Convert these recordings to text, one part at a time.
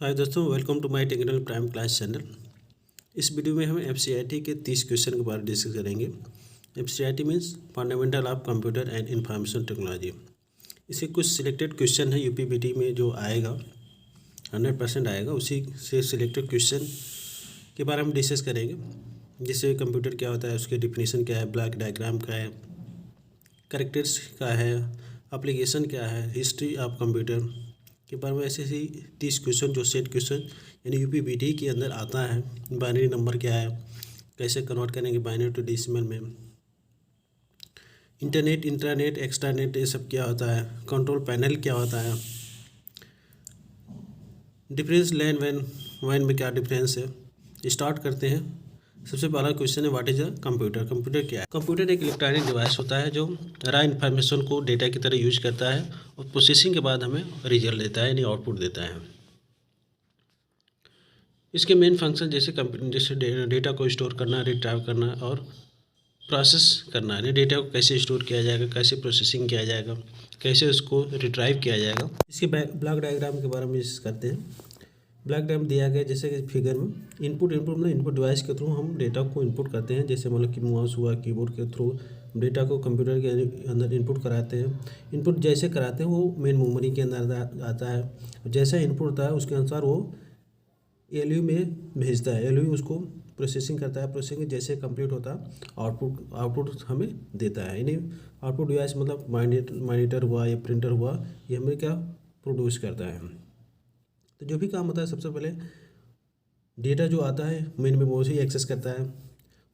हाय दोस्तों, welcome to my technical prime class channel. इस video में हम एफसीआईटी के 30 क्वेश्चन के बारे में डिस्कस करेंगे। FCIT means fundamental of computer and information technology. इसके कुछ सिलेक्टेड क्वेश्चन है यूपीपीटी में जो आएगा 100% आएगा, उसी से सिलेक्टेड क्वेश्चन के बारे में डिस्कस करेंगे। जैसे कंप्यूटर क्या होता है, उसके डिफिनीशन क्या है, ब्लॉक डायग्राम क्या है, कैरेक्टर्स क्या है, एप्लीकेशन क्या है, हिस्ट्री ऑफ कंप्यूटर के बारे में ऐसे ही 30 क्वेश्चन जो सेट क्वेश्चन यानी यूपीपीटी के अंदर आता है। बाइनरी नंबर क्या है, कैसे कन्वर्ट करेंगे बाइनरी टू डेसिमल में, इंटरनेट, इंट्रानेट, एक्सट्रानेट, ये सब क्या होता है, कंट्रोल पैनल क्या होता है, डिफरेंस लैन वैन वैन में क्या डिफरेंस है। स्टार्ट करते हैं। सबसे पहला क्वेश्चन है what is a computer. Computer क्या है? कंप्यूटर एक इलेक्ट्रॉनिक डिवाइस होता है जो रा इन्फॉर्मेशन को डेटा की तरह यूज करता है और प्रोसेसिंग के बाद हमें रिजल्ट देता है यानी आउटपुट देता है। इसके मेन फंक्शन जैसे डेटा को स्टोर करना, रिट्राइव करना और प्रोसेस करना, यानी डेटा को कैसे स्टोर किया जाएगा, कैसे प्रोसेसिंग किया जाएगा, कैसे उसको रिट्राइव किया जाएगा। इसके ब्लॉक डायग्राम के बारे में करते हैं। ब्लॉक डायग्राम दिया गया जैसे कि फिगर में इनपुट मतलब इनपुट डिवाइस के थ्रू हम डेटा को इनपुट करते हैं। जैसे मतलब कि माउस हुआ, कीबोर्ड के थ्रू डेटा को कंप्यूटर के अंदर इनपुट कराते हैं। इनपुट जैसे कराते हैं वो मेन मेमोरी के अंदर आता है। जैसा इनपुट होता है उसके अनुसार वो एलयू में भेजता है। एलयू उसको प्रोसेसिंग करता है। प्रोसेसिंग जैसे कंप्लीट होता है आउटपुट हमें देता है। यानी आउटपुट डिवाइस मतलब मॉनिटर हुआ या प्रिंटर हुआ, ये हमें क्या प्रोड्यूस करता है। तो जो भी काम होता है सबसे पहले डेटा जो आता है मेन मेमोरी एक्सेस करता है,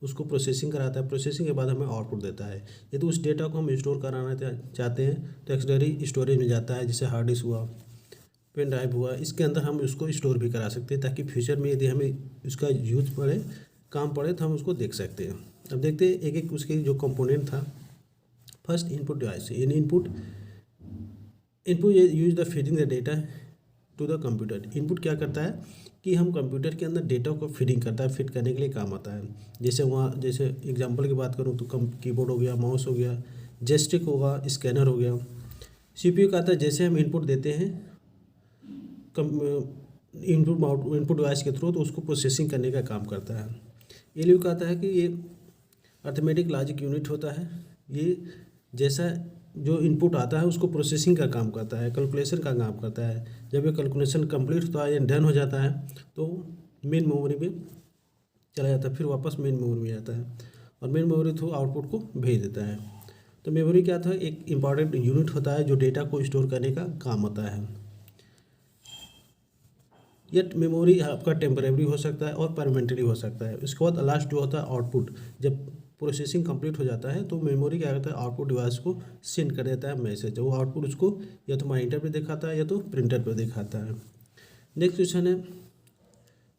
उसको प्रोसेसिंग कराता है। प्रोसेसिंग के बाद हमें आउटपुट देता है। यदि उस डेटा को हम स्टोर कराना चाहते हैं तो एक्सटर्नल स्टोरेज में जाता है, जैसे हार्ड डिस्क हुआ, पेन ड्राइव हुआ। इसके अंदर हम उसको स्टोर भी करा सकते हैं ताकि फ्यूचर में यदि हमें उसका यूज पड़े, काम पड़े, तो हम उसको देख सकते हैं। अब देखते हैं एक एक उसके जो कंपोनेंट था। फर्स्ट इनपुट डिवाइस, यानी input use the feeding the data to the computer. Input क्या करता है कि हम कंप्यूटर के अंदर डेटा को फीडिंग करता है, फिट करने के लिए काम आता है। जैसे एग्जांपल की बात करूँ तो कीबोर्ड हो गया, माउस हो गया, जॉयस्टिक होगा, स्कैनर हो गया। सीपीयू का आता है जैसे हम इनपुट देते हैं इनपुट डिवाइस के थ्रू, तो उसको प्रोसेसिंग करने का काम करता है। एलयू का आता है कि ये अर्थमेटिक लॉजिक यूनिट होता है। ये जैसा जो इनपुट आता है उसको प्रोसेसिंग का काम करता है, कैलकुलेशन का काम करता है। जब ये कैलकुलेशन कंप्लीट होता है या डन हो जाता है तो मेन मेमोरी में चला जाता है, फिर वापस मेन मेमोरी में आता है और मेन मेमोरी थ्रू आउटपुट को भेज देता है। तो मेमोरी क्या था, एक इम्पॉर्टेंट यूनिट होता है जो डेटा को स्टोर करने का काम होता है। ये मेमोरी आपका टेम्परेरी हो सकता है और परमानेंटली हो सकता है। उसके बाद लास्ट जो होता है आउटपुट, जब प्रोसेसिंग कंप्लीट हो जाता है तो मेमोरी क्या करता है, आउटपुट डिवाइस को सेंड कर देता है मैसेज। वो आउटपुट उसको या तो मॉनिटर पे दिखाता है या तो प्रिंटर पे दिखाता है। नेक्स्ट क्वेश्चन है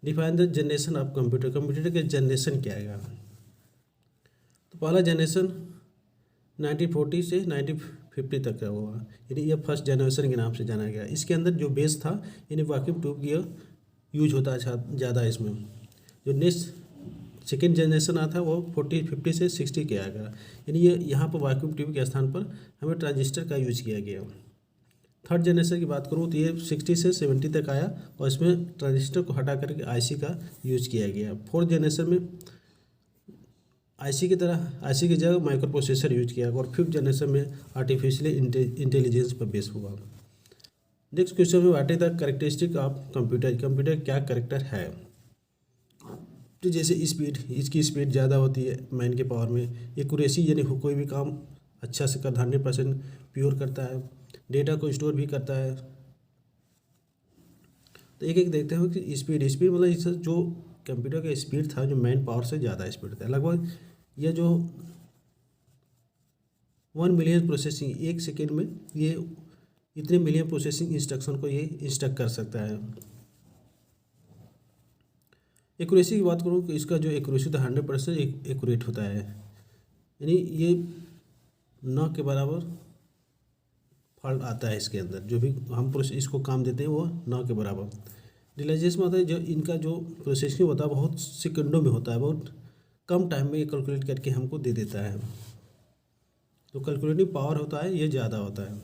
define the generation of computer. Computer के जनरेशन क्या आएगा? तो पहला जनरेशन 1940 से 1950 तक का हुआ, यानी ये फर्स्ट जनरेशन के नाम से जाना गया। इसके अंदर जो बेस था यानी वैक्यूम ट्यूब की यूज होता है ज़्यादा इसमें। जो नेक्स्ट सेकेंड जनरेशन आता है वो 50 से 60 के आएगा, यानी ये यहाँ पर वैक्यूम ट्यूब के स्थान पर हमें ट्रांजिस्टर का यूज किया गया। थर्ड जनरेशन की बात करूँ तो ये 60 से 70 तक आया और इसमें ट्रांजिस्टर को हटा करके आईसी का यूज किया गया। फोर्थ जनरेशन में आईसी की जगह माइक्रो प्रोसेसर यूज किया और फिफ्थ जनरेशन में आर्टिफिशियल इंटेलिजेंस पर बेस हुआ। नेक्स्ट क्वेश्चन में what is the characteristic of computer. Computer क्या कैरेक्टर है? तो जैसे स्पीड, इसकी स्पीड ज़्यादा होती है मैन के पावर में। एक्यूरेसी यानी कोई भी काम अच्छा से कर 100% प्योर करता है। डेटा को स्टोर भी करता है। तो एक एक देखते हो कि स्पीड मतलब इस जो कंप्यूटर का स्पीड था जो मैन पावर से ज़्यादा स्पीड था। लगभग ये जो 1 मिलियन प्रोसेसिंग एक सेकेंड में, ये इतने मिलियन प्रोसेसिंग इंस्ट्रक्शन को ये इंस्ट्रक्ट कर सकता है। एक्यूरेसी की बात करूँ तो इसका जो एक्यूरेसी था 100% एक्यूरेट होता है, यानी ये 9 के बराबर फॉल्ट आता है इसके अंदर। जो भी हम इसको काम देते हैं वो 9 के बराबर। रियलाइजेशन होता है जो इनका जो प्रोसेसिंग होता है बहुत सेकंडों में होता है, बहुत कम टाइम में ये कैलकुलेट करके हमको दे देता है। तो कैलकुलेटिंग पावर होता है ये ज़्यादा होता है।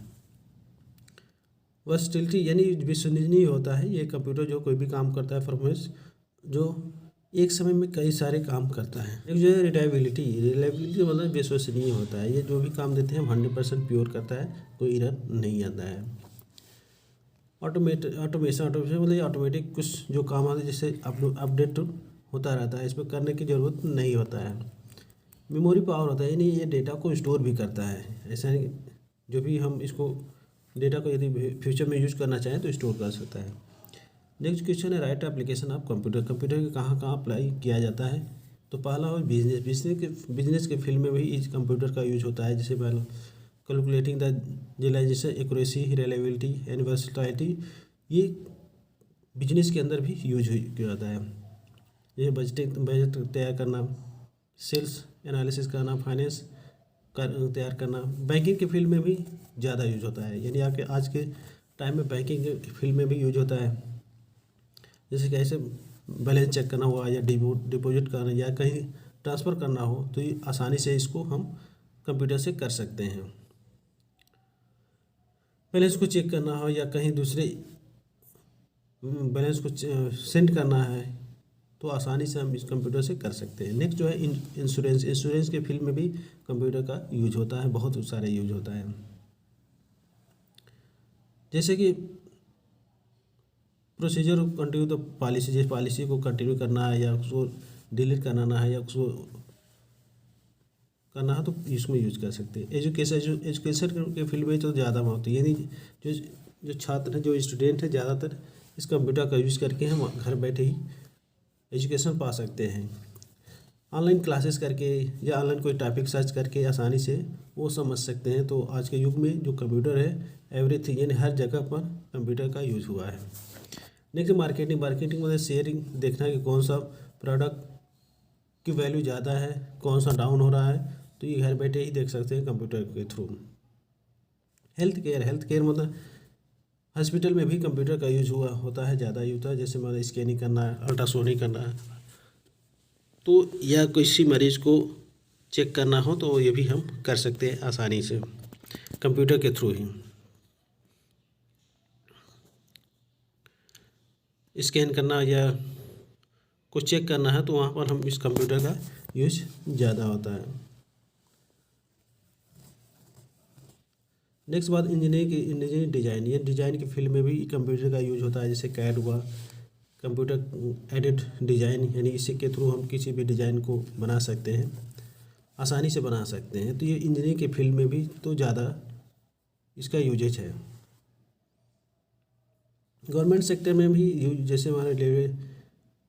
वर्सटिलिटी यानी विश्वसनीय होता है ये कंप्यूटर, जो कोई भी काम करता है परफॉर्मेंस, जो एक समय में कई सारे काम करता है। एक जो है रिलायबिलिटी, रिलायबिलिटी मतलब विश्वसनीय होता है, ये जो भी काम देते हैं हम 100% प्योर करता है, कोई एरर नहीं आता है। ऑटोमेशन मतलब ये ऑटोमेटिक कुछ जो काम आते हैं जिससे अपडेट होता रहता है, इसमें करने की ज़रूरत नहीं होता है। मेमोरी पावर होता है, यानी ये डेटा को स्टोर भी करता है, ऐसा नहीं जो भी हम इसको डेटा को यदि फ्यूचर में यूज करना चाहें तो स्टोर कर सकता है। नेक्स्ट क्वेश्चन है right application of computer, computer के कहाँ कहाँ अप्लाई किया जाता है। तो पहला हो बिजनेस के फील्ड में भी इस कंप्यूटर का यूज होता है, जैसे पहला calculating the realisation, accuracy, reliability and versatility, ये बिजनेस के अंदर भी यूज किया जाता है। ये बजट तैयार करना, सेल्स एनालिसिस करना, फाइनेंस तैयार करना, बैंकिंग के फील्ड में भी ज़्यादा यूज होता है, यानी आके आज के टाइम में बैंकिंग के फील्ड में भी यूज होता है। जैसे कैसे बैलेंस चेक करना हुआ या डिपॉजिट करना या कहीं ट्रांसफ़र करना हो तो ये आसानी से इसको हम कंप्यूटर से कर सकते हैं। बैलेंस को चेक करना हो या कहीं दूसरे बैलेंस को सेंड करना है तो आसानी से हम इस कंप्यूटर से कर सकते हैं। नेक्स्ट जो है इंश्योरेंस के फील्ड में भी कंप्यूटर का यूज होता है, बहुत सारे यूज होता है। जैसे कि प्रोसीजर कंटिन्यू, तो पॉलिसी, जिस पॉलिसी को कंटिन्यू करना है या उसको डिलीट कराना है या उसको करना है तो इसमें यूज कर सकते हैं। एजुकेशन के फील्ड में तो ज़्यादा होती है, यानी जो छात्र हैं, जो स्टूडेंट हैं, ज़्यादातर इस कंप्यूटर का यूज़ करके हम घर बैठे ही एजुकेशन पा सकते हैं। ऑनलाइन क्लासेस करके या ऑनलाइन कोई टॉपिक सर्च करके आसानी से वो समझ सकते हैं। तो आज के युग में जो कंप्यूटर है एवरीथिंग, यानी हर जगह पर कंप्यूटर का यूज़ हुआ है। नेक्स्ट मार्केटिंग मतलब शेयरिंग, देखना कि कौन सा प्रोडक्ट की वैल्यू ज़्यादा है, कौन सा डाउन हो रहा है, तो ये घर बैठे ही देख सकते हैं कंप्यूटर के थ्रू। हेल्थ केयर मतलब हॉस्पिटल में भी कंप्यूटर का यूज होता है, ज़्यादा यूज होता है। जैसे मतलब स्कैनिंग करना है, अल्ट्रासाउंड करना है, तो या किसी मरीज़ को चेक करना हो तो ये भी हम कर सकते हैं आसानी से कंप्यूटर के थ्रू ही। स्कैन करना या कुछ चेक करना है तो वहाँ पर हम इस कंप्यूटर का यूज ज़्यादा होता है। नेक्स्ट बात इंजीनियरिंग डिज़ाइन, ये डिज़ाइन के फील्ड में भी कंप्यूटर का यूज होता है। जैसे कैड हुआ, कंप्यूटर एडेड डिज़ाइन, यानी इसी के थ्रू हम किसी भी डिज़ाइन को बना सकते हैं, आसानी से बना सकते हैं। तो ये इंजीनियरिंग के फील्ड में भी तो ज़्यादा इसका यूजेज है। गवर्नमेंट सेक्टर में भी जैसे हमारे रेलवे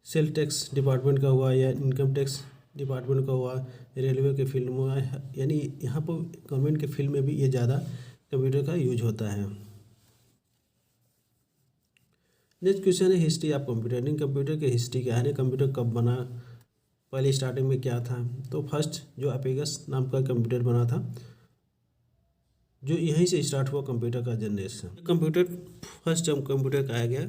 सेल टैक्स डिपार्टमेंट का हुआ या इनकम टैक्स डिपार्टमेंट का हुआ, रेलवे के फील्ड में हुआ, यानी यहाँ पर गवर्नमेंट के फील्ड में भी ये ज़्यादा कंप्यूटर का यूज होता है। नेक्स्ट क्वेश्चन है हिस्ट्री ऑफ कंप्यूटर, कंप्यूटर की हिस्ट्री क्या है, कंप्यूटर कब बना, पहले स्टार्टिंग में क्या था। तो फर्स्ट जो अपेगस नाम का कंप्यूटर बना था, जो यहीं से स्टार्ट हुआ कंप्यूटर का जनरेशन। कंप्यूटर फर्स्ट जब कंप्यूटर कहा गया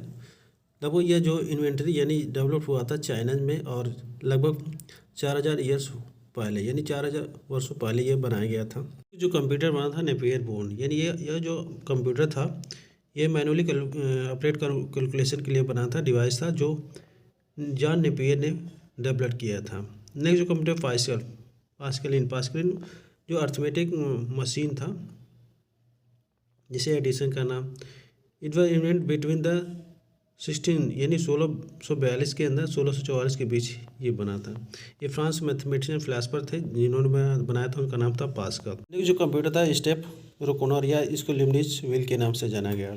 तब वो यह जो इन्वेंटरी यानी डेवलप हुआ था चाइना में, और लगभग 4000 ईयर्स पहले, यानी 4000 वर्षों पहले ये बनाया गया था। जो कंप्यूटर बना था नेपियर बोन, यानी यह जो कंप्यूटर था ये मैनुअली ऑपरेट कैलकुलेशन के लिए बना था, डिवाइस था जो जॉन नेपियर ने डेवलप किया था। नेक्स्ट जो कंप्यूटर पास्कल जो अर्थमेटिक मशीन था, जिसे एडिशन करना, it was invent between the 16 यानी 1642 के अंदर 1644 के बीच ये बना था। ये फ्रांस मैथमेटिशियन फिलासफर थे जिन्होंने बनाया था, उनका नाम था पास्कल। लेकिन जो कंप्यूटर था स्टेप रोकोनर या इसको लिमडिच व्हील के नाम से जाना गया।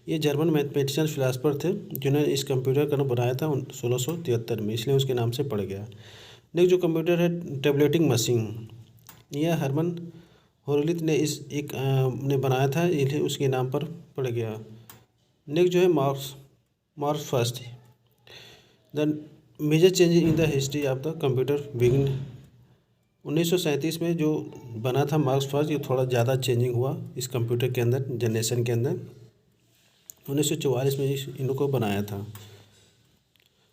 ये जर्मन मैथमेटिशियन फिलासफर थे जिन्होंने इस कंप्यूटर का बनाया था 1673 में, इसलिए उसके नाम से पड़ गया। नेक्स्ट जो कंप्यूटर है टेबलेटिंग मशीन, यह हरमन होरलिथ ने ने बनाया था, इसलिए उसके नाम पर पड़ गया। नेक्स्ट जो है marks first, the major change in the history of the computer begin. 1937 में जो बना था मार्क्स फर्स्ट, ये थोड़ा ज़्यादा चेंजिंग हुआ इस कंप्यूटर के अंदर, जनरेशन के अंदर। 1944 में इनको बनाया था।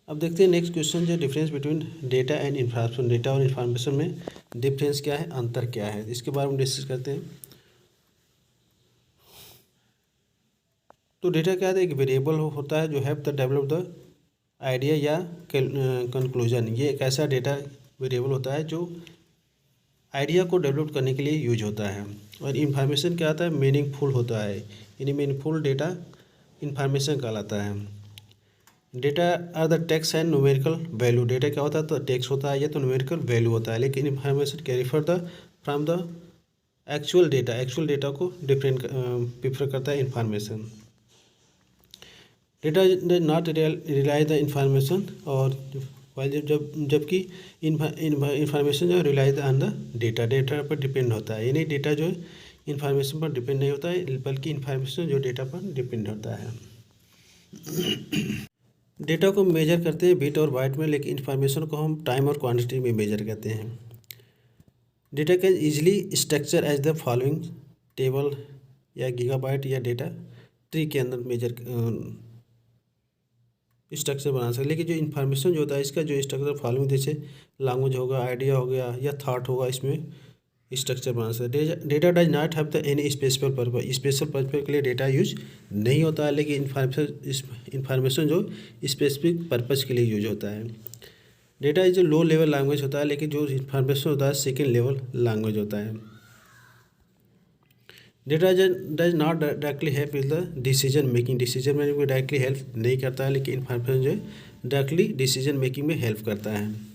अब देखते हैं नेक्स्ट क्वेश्चन जो difference between data and information, data और इन्फॉर्मेशन में डिफरेंस क्या है, अंतर क्या है, इसके बारे में डिस्कस करते हैं। तो डेटा क्या है, एक वेरिएबल होता है जो have the develop the idea या कंक्लूजन। ये एक ऐसा डेटा वेरिएबल होता है जो आइडिया को डेवलप करने के लिए यूज होता है। और इन्फॉर्मेशन क्या आता है, मीनिंगफुल होता है, यानी मीनिंगफुल डेटा इन्फॉर्मेशन कहलाता है। Data are the text and numerical value. Data क्या होता है, तो टेक्स्ट होता है या तो न्यूमेरिकल वैल्यू होता है। लेकिन information carry for the from the actual data, actual data को डिफरेंट प्रीफर करता है information. Data does not rely the information, और जबकि इन्फॉर्मेशन जो rely on the data, data पर डिपेंड होता है। यानी डेटा जो इन्फॉर्मेशन पर डिपेंड नहीं होता है, बल्कि इन्फॉर्मेशन जो डेटा पर डिपेंड होता है। डेटा को मेजर करते हैं बिट और बाइट में, लेकिन इन्फॉर्मेशन को हम टाइम और क्वांटिटी में मेजर करते हैं। Data can easily structure as the following, table या गीगाबाइट या डेटा ट्री के अंदर मेजर स्ट्रक्चर बना सकते। लेकिन जो इन्फॉर्मेशन जो होता है इसका जो स्ट्रक्चर फॉलोइंग, जैसे लैंग्वेज होगा, आइडिया हो गया या थॉट होगा, इसमें स्ट्रक्चर बना सकते। Data does not have the any specific purpose, special purpose के लिए डेटा यूज नहीं होता है। लेकिन इन्फॉर्मेशन जो स्पेसिफिक पर्पज के लिए यूज होता है। Data is low level language होता है, लेकिन जो इन्फॉर्मेशन होता है सेकेंड लेवल लैंग्वेज होता है। Data does not directly help in the decision making, decision making में डायरेक्टली हेल्प नहीं करता है, लेकिन इन्फॉर्मेशन जो है डायरेक्टली डिसीजन मेकिंग में हेल्प करता है।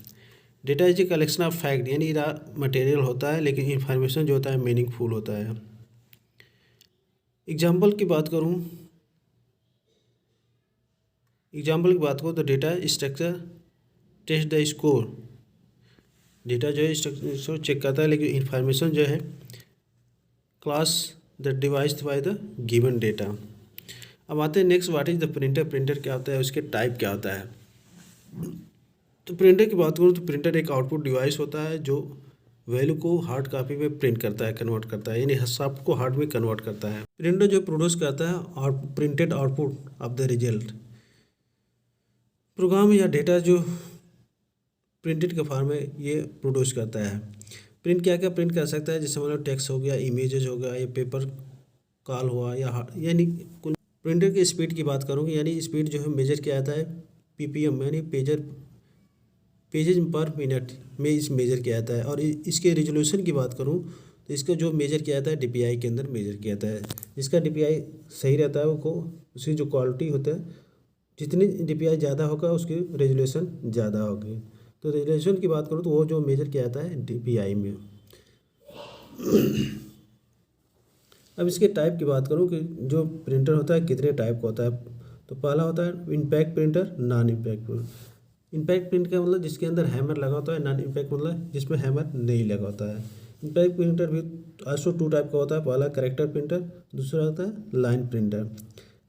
Data is a collection of fact, यानी मटेरियल होता है, लेकिन इन्फॉर्मेशन जो होता है मीनिंगफुल होता है। एग्जाम्पल की बात करूँ तो data structure test the score, data जो है स्ट्रक्चर चेक करता है, लेकिन इन्फॉर्मेशन जो है class the device by the given data. अब आते हैं next, what is the printer. Printer क्या होता है, उसके टाइप क्या होता है। तो प्रिंटर की बात करूँ तो प्रिंटर एक आउटपुट डिवाइस होता है जो वैल्यू को हार्ड कॉपी में प्रिंट करता है, कन्वर्ट करता है, यानी सॉफ्ट को हार्ड में कन्वर्ट करता है। प्रिंटर जो प्रोड्यूस करता है और printed output of the result, program या डेटा जो प्रिंटेड के फॉर्म में ये प्रोड्यूस करता है। प्रिंट क्या क्या प्रिंट कर सकता है, जैसे मतलब टेक्स्ट हो गया, इमेजेस हो गया, या पेपर कॉल हुआ, या यानी प्रिंटर की स्पीड की बात करूँगी, यानी स्पीड जो है मेजर किया जाता है पीपीएम, यानी पेजेज पर मिनट में इस मेजर किया जाता है। और इसके रिजोल्यूशन की बात करूँ तो इसका जो मेजर किया जाता है डीपीआई के अंदर मेजर किया जाता है। जिसका डीपीआई सही रहता है वो उसकी जो क्वालिटी होता है, जितनी डीपीआई ज़्यादा होगा उसकी रेजोल्यूशन ज़्यादा होगी। तो रेजोल्यूशन की बात करूँ तो वो जो मेजर किया जाता है डीपीआई में। अब इसके टाइप की बात करूँ कि जो प्रिंटर होता है कितने टाइप का होता है, तो पहला होता है impact printer, non impact printer. Impact print का मतलब जिसके अंदर हैमर लगा होता है, नॉन इम्पैक्ट मतलब जिसमें हैमर नहीं लगा होता है। इम्पैक्ट प्रिंटर भी आल्सो टू टाइप का होता है, पहला कैरेक्टर प्रिंटर, दूसरा होता है लाइन प्रिंटर।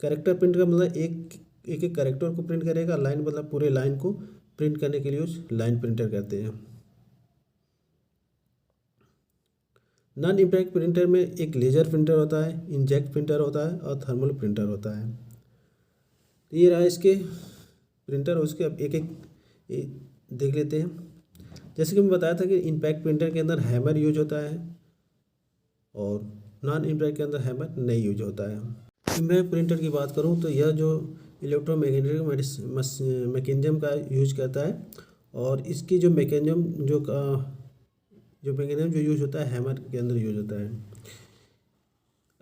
कैरेक्टर प्रिंट का मतलब एक एक कैरेक्टर को प्रिंट करेगा, लाइन मतलब पूरे लाइन को प्रिंट करने के लिए उस लाइन प्रिंटर कहते हैं। नॉन इम्पैक्ट प्रिंटर में एक लेजर प्रिंटर होता है, इंजेक्ट प्रिंटर होता है और थर्मल प्रिंटर होता है। तो ये रहा इसके प्रिंटर, उसके अब एक एक देख लेते हैं। जैसे कि मैं बताया था कि इम्पैक्ट प्रिंटर के अंदर हैमर यूज होता है और नॉन इम्पैक्ट के अंदर हैमर नहीं यूज होता है। इम्पैक्ट प्रिंटर की बात करूं तो यह जो इलेक्ट्रोमैग्नेटिक मैकेनिज्म का यूज करता है, और इसकी जो मैकेनिज्म जो यूज होता है हैमर के अंदर यूज होता है।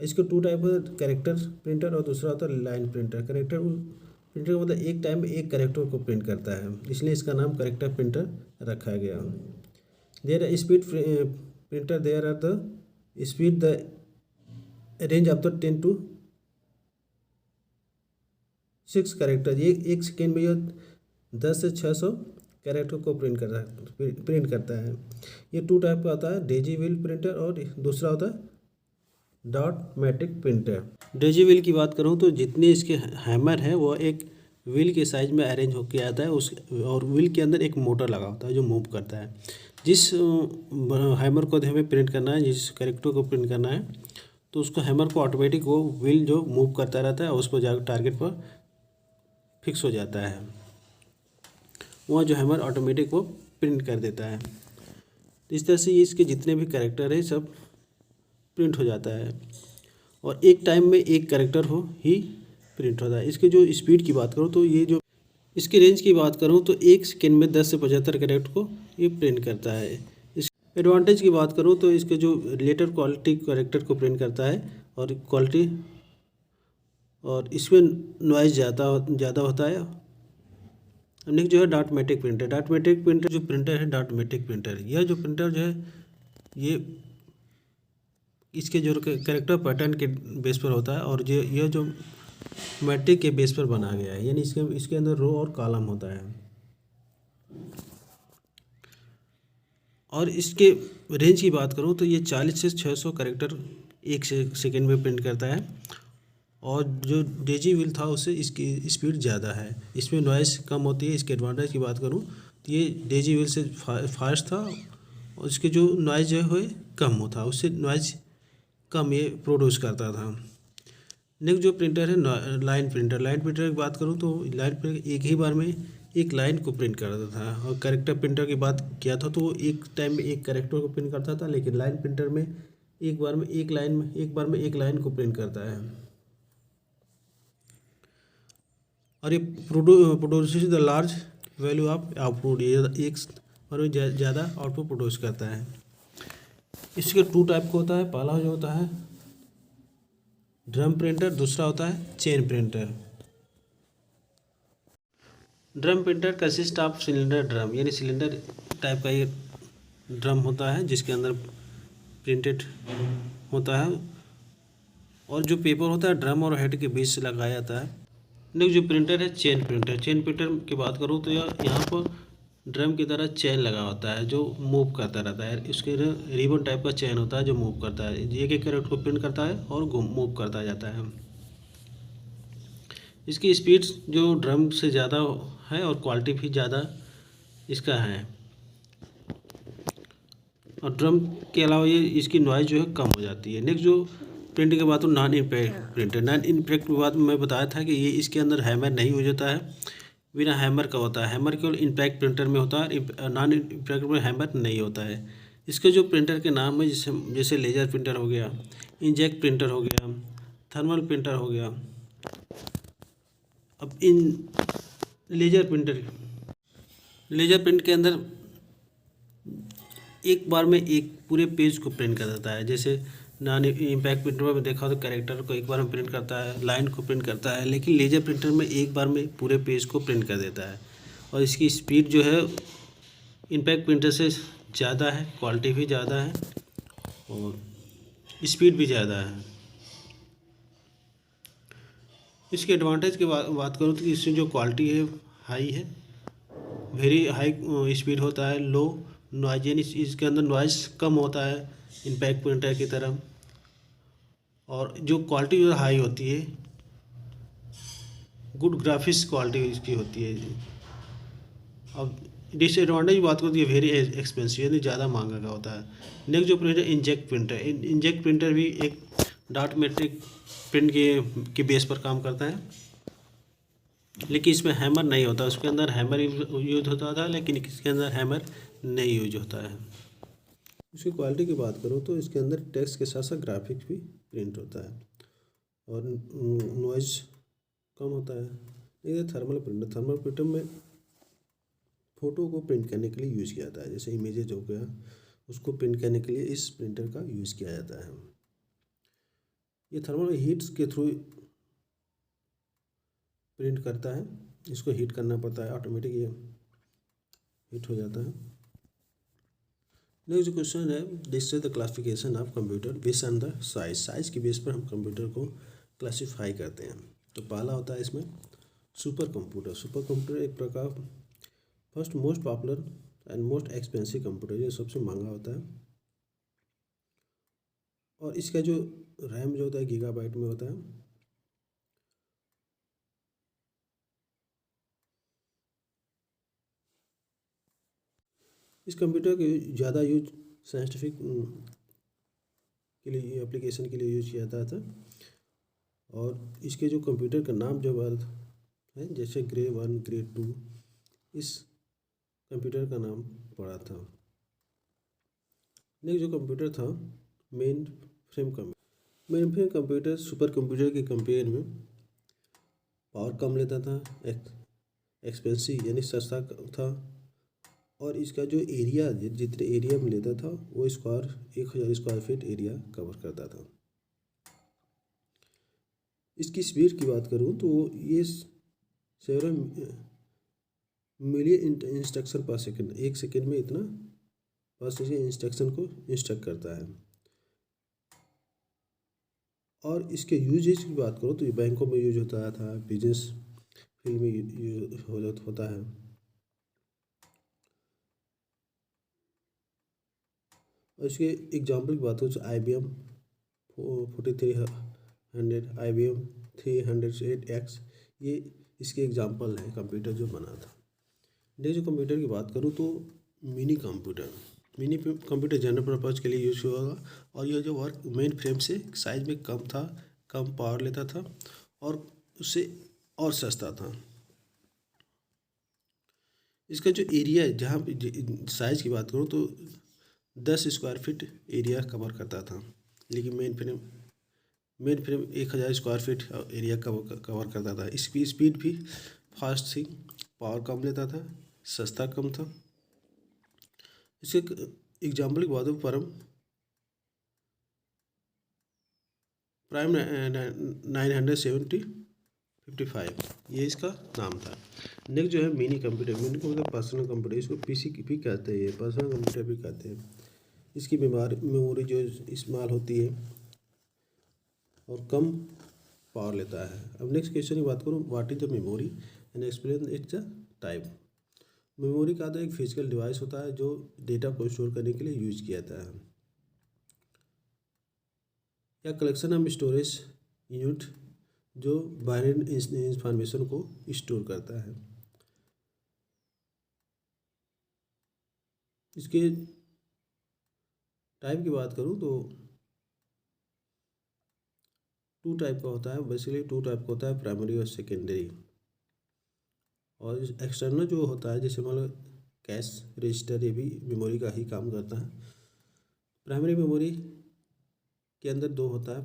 इसके टू टाइप होता है, कैरेक्टर प्रिंटर और दूसरा होता है लाइन प्रिंटर। कैरेक्टर प्रिंटर का मतलब एक टाइम में एक कैरेक्टर को प्रिंट करता है, इसलिए इसका नाम कैरेक्टर प्रिंटर रखा गया। There are speed printer, there are the speed the range of the 10 to 6 character. ये एक सेकेंड में जो 10 से 600 कैरेक्टर को प्रिंट करता है। ये टू टाइप का होता है, डेजी व्हील प्रिंटर और दूसरा होता है dot matric printer. Daisy wheel की बात करूँ तो जितने इसके हैमर है वो एक व्हील के साइज में अरेंज होकर आता है और व्हील के अंदर एक मोटर लगा होता है जो मूव करता है। जिस हैमर को हमें प्रिंट करना है, जिस कैरेक्टर को प्रिंट करना है, तो उसको हैमर को ऑटोमेटिक वो व्हील जो मूव करता रहता है उस पर जाकर टारगेट पर फिक्स हो जाता है। वह जो हैमर ऑटोमेटिक वो प्रिंट कर देता है। तो इस तरह से इसके जितने भी कैरेक्टर है सब प्रिंट हो जाता है, और एक टाइम में एक कैरेक्टर हो ही प्रिंट होता है। इसके जो स्पीड की बात करूँ तो ये जो इसकी रेंज की बात करूँ तो 1 सेकेंड में 10 से 75 कैरेक्टर को ये प्रिंट करता है। इस एडवांटेज की बात करूँ तो इसके जो लेटर क्वालिटी कैरेक्टर को प्रिंट करता है और क्वालिटी, और इसमें नॉइज़ ज़्यादा होता है। नेक्स्ट जो है डॉटमेटिक प्रिंटर। डॉटमेटिक प्रिंटर जो प्रिंटर है, डॉटमेटिक प्रिंटर, यह जो प्रिंटर जो है ये इसके जो कैरेक्टर पैटर्न के बेस पर होता है और यह जो मैट्रिक के बेस पर बना गया है, यानी इसके अंदर रो और कॉलम होता है। और इसके रेंज की बात करूँ तो ये 40 से 600 कैरेक्टर 1 सेकेंड में प्रिंट करता है। और जो डेजी व्हील था उससे इसकी स्पीड ज़्यादा है, इसमें नॉइज़ कम होती है। इसके एडवांटेज की बात करूँ तो ये डेजी व्हील से फास्ट था और इसके जो नॉइज़ जो है कम होता, उससे नॉइज़ कम ये प्रोड्यूस करता था। नेक्स्ट जो प्रिंटर है लाइन प्रिंटर। लाइन प्रिंटर की बात करूँ तो लाइन प्रिंटर एक ही बार में एक लाइन को प्रिंट करता था। और कैरेक्टर प्रिंटर की बात किया था तो वो एक टाइम में एक कैरेक्टर को प्रिंट करता था, लेकिन लाइन प्रिंटर में एक बार में एक लाइन को प्रिंट करता है। और ये produce the large value of output, ये एक बार में ज़्यादा आउटपुट प्रोड्यूस करता है। इसके 2 टाइप का होता है। पहला जो होता है ड्रम प्रिंटर, दूसरा होता है chain printer. Drum printer consist of cylinder drum, यानी सिलेंडर टाइप का ये ड्रम होता है जिसके अंदर प्रिंटेड होता है और जो पेपर होता है ड्रम और हेड के बीच से लगाया जाता है। नेक्स्ट जो प्रिंटर है चेन प्रिंटर। चेन प्रिंटर की बात करूँ तो यहाँ पर ड्रम की तरह चेन लगा होता है जो मूव करता रहता है। इसके रिबन टाइप का चेन होता है जो मूव करता है, एक एक कैरेक्टर को प्रिंट करता है और मूव करता जाता है। इसकी स्पीड जो ड्रम से ज़्यादा है और क्वालिटी भी ज़्यादा इसका है। और ड्रम के अलावा ये इसकी नॉइज़ जो है कम हो जाती है। नेक्स्ट जो प्रिंट के बाद तो non impact printer. Non impact के बाद मैं बताया था कि ये इसके अंदर हैमर नहीं यूज होता है, बिना हैमर का होता है। हैमर केवल इम्पैक्ट प्रिंटर में होता है, नॉन इम्पैक्ट में हैमर नहीं होता है। इसके जो प्रिंटर के नाम है जैसे लेज़र प्रिंटर हो गया, इंजेक्ट प्रिंटर हो गया, थर्मल प्रिंटर हो गया। अब इन लेज़र प्रिंट के अंदर एक बार में एक पूरे पेज को प्रिंट कर देता है। जैसे नॉन इम्पैक्ट प्रिंटर में देखा तो कैरेक्टर को एक बार में प्रिंट करता है, लाइन को प्रिंट करता है, लेकिन लेजर प्रिंटर में एक बार में पूरे पेज को प्रिंट कर देता है। और इसकी स्पीड जो है इम्पैक्ट प्रिंटर से ज़्यादा है, क्वालिटी भी ज़्यादा है और स्पीड भी ज़्यादा है। इसके एडवांटेज की बात करूँ तो इसकी जो क्वालिटी है हाई है, वेरी हाई स्पीड होता है, लो नॉइज, यानी इसके अंदर नॉइज़ कम होता है इम्पैक्ट प्रिंटर की तरह। और जो क्वालिटी जो हाई होती है, गुड ग्राफिक्स क्वालिटी इसकी होती है। अब डिसएडवांटेज की बात करूँ तो ये वेरी एक्सपेंसिव, यानी ज़्यादा महंगा का होता है। नेक्स्ट जो printer inject printer. Inject printer भी एक डॉट मैट्रिक प्रिंट के बेस पर काम करता है, लेकिन इसमें हैमर नहीं होता। उसके अंदर हैमर यूज होता था, लेकिन इसके अंदर हैमर नहीं यूज होता है। इसकी क्वालिटी की बात करूँ तो इसके अंदर टेक्स्ट के साथ साथ ग्राफिक्स भी प्रिंट होता है और नॉइज़ कम होता है। ये थर्मल प्रिंटर में फ़ोटो को प्रिंट करने के लिए यूज़ किया जाता है। जैसे इमेजेज हो गया, उसको प्रिंट करने के लिए इस प्रिंटर का यूज़ किया जाता है। ये थर्मल हीट्स के थ्रू प्रिंट करता है, इसको हीट करना पड़ता है, ऑटोमेटिक ये हीट हो जाता है। नेक्स्ट क्वेश्चन है discuss the classification of computer based on the size की बेस पर हम कंप्यूटर को क्लासीफाई करते हैं। तो पहला होता है इसमें सुपर कंप्यूटर एक प्रकार first most popular and most expensive computer, ये सबसे महंगा होता है। और इसका जो रैम जो होता है गीगाबाइट में होता है। इस कंप्यूटर के ज़्यादा यूज साइंटिफिक के लिए, एप्लीकेशन के लिए यूज किया जाता था। और इसके जो कंप्यूटर का नाम जो है जैसे ग्रे 1 ग्रे 2, इस कंप्यूटर का नाम पड़ा था। नेक्स्ट जो कंप्यूटर था main frame computer super computer के कंपेयर में पावर कम लेता था, एक्सपेंसिव यानी सस्ता था, और इसका जो एरिया जितने एरिया में लेता था वो 1000 स्क्वायर फीट एरिया कवर करता था। इसकी स्पीड की बात करूँ तो ये 7 मिलियन इंस्ट्रक्शन पर सेकंड, एक सेकंड में इतना बस इसे इंस्ट्रक्शन को इंस्ट्रक्ट करता है। और इसके यूजेज की बात करो तो ये बैंकों में यूज होता था, बिजनेस फील्ड में यूज होता है। और इसके एग्जाम्पल की बात हो तो IBM 4300, IBM 308X, ये इसके एग्जाम्पल है कंप्यूटर जो बना था। नेक्स्ट जो कंप्यूटर की बात करूँ तो मिनी कंप्यूटर जनरल पर्पज़ के लिए यूज हुआ होगा, और यह जो वर्क मेन फ्रेम से साइज में कम था, कम पावर लेता था और उससे और सस्ता था। इसका जो एरिया है, जहाँ साइज़ की बात करूँ तो 10 स्क्वायर फीट एरिया कवर करता था, लेकिन main frame 1000 square feet area cover करता था। इसकी स्पीड भी फास्ट थी, पावर कम लेता था, सस्ता कम था। इसके एग्जाम्पल की बात हो प्राइम 97055, ये इसका नाम था। नेक्स्ट जो है मिनी कंप्यूटर पर्सनल कंप्यूटर, इसको PC भी कहते हैं, ये पर्सनल कंप्यूटर भी कहते हैं। इसकी मेमोरी जो इस्तेमाल होती है और कम पावर लेता है। अब नेक्स्ट क्वेश्चन की बात करूँ, what is the memory and explain it's type. Memory का तो एक फिजिकल डिवाइस होता है जो डेटा को स्टोर करने के लिए यूज किया जाता है, या कलेक्शन ऑफ स्टोरेज यूनिट जो बाइनरी इंफॉर्मेशन को स्टोर करता है। इसके टाइप की बात करूँ तो 2 टाइप का होता है, बेसिकली 2 टाइप का होता है, प्राइमरी और सेकेंडरी। और एक्सटर्नल जो होता है, जैसे मान लो कैश रजिस्टर, ये भी मेमोरी का ही काम करता है। प्राइमरी मेमोरी के अंदर 2 होता है,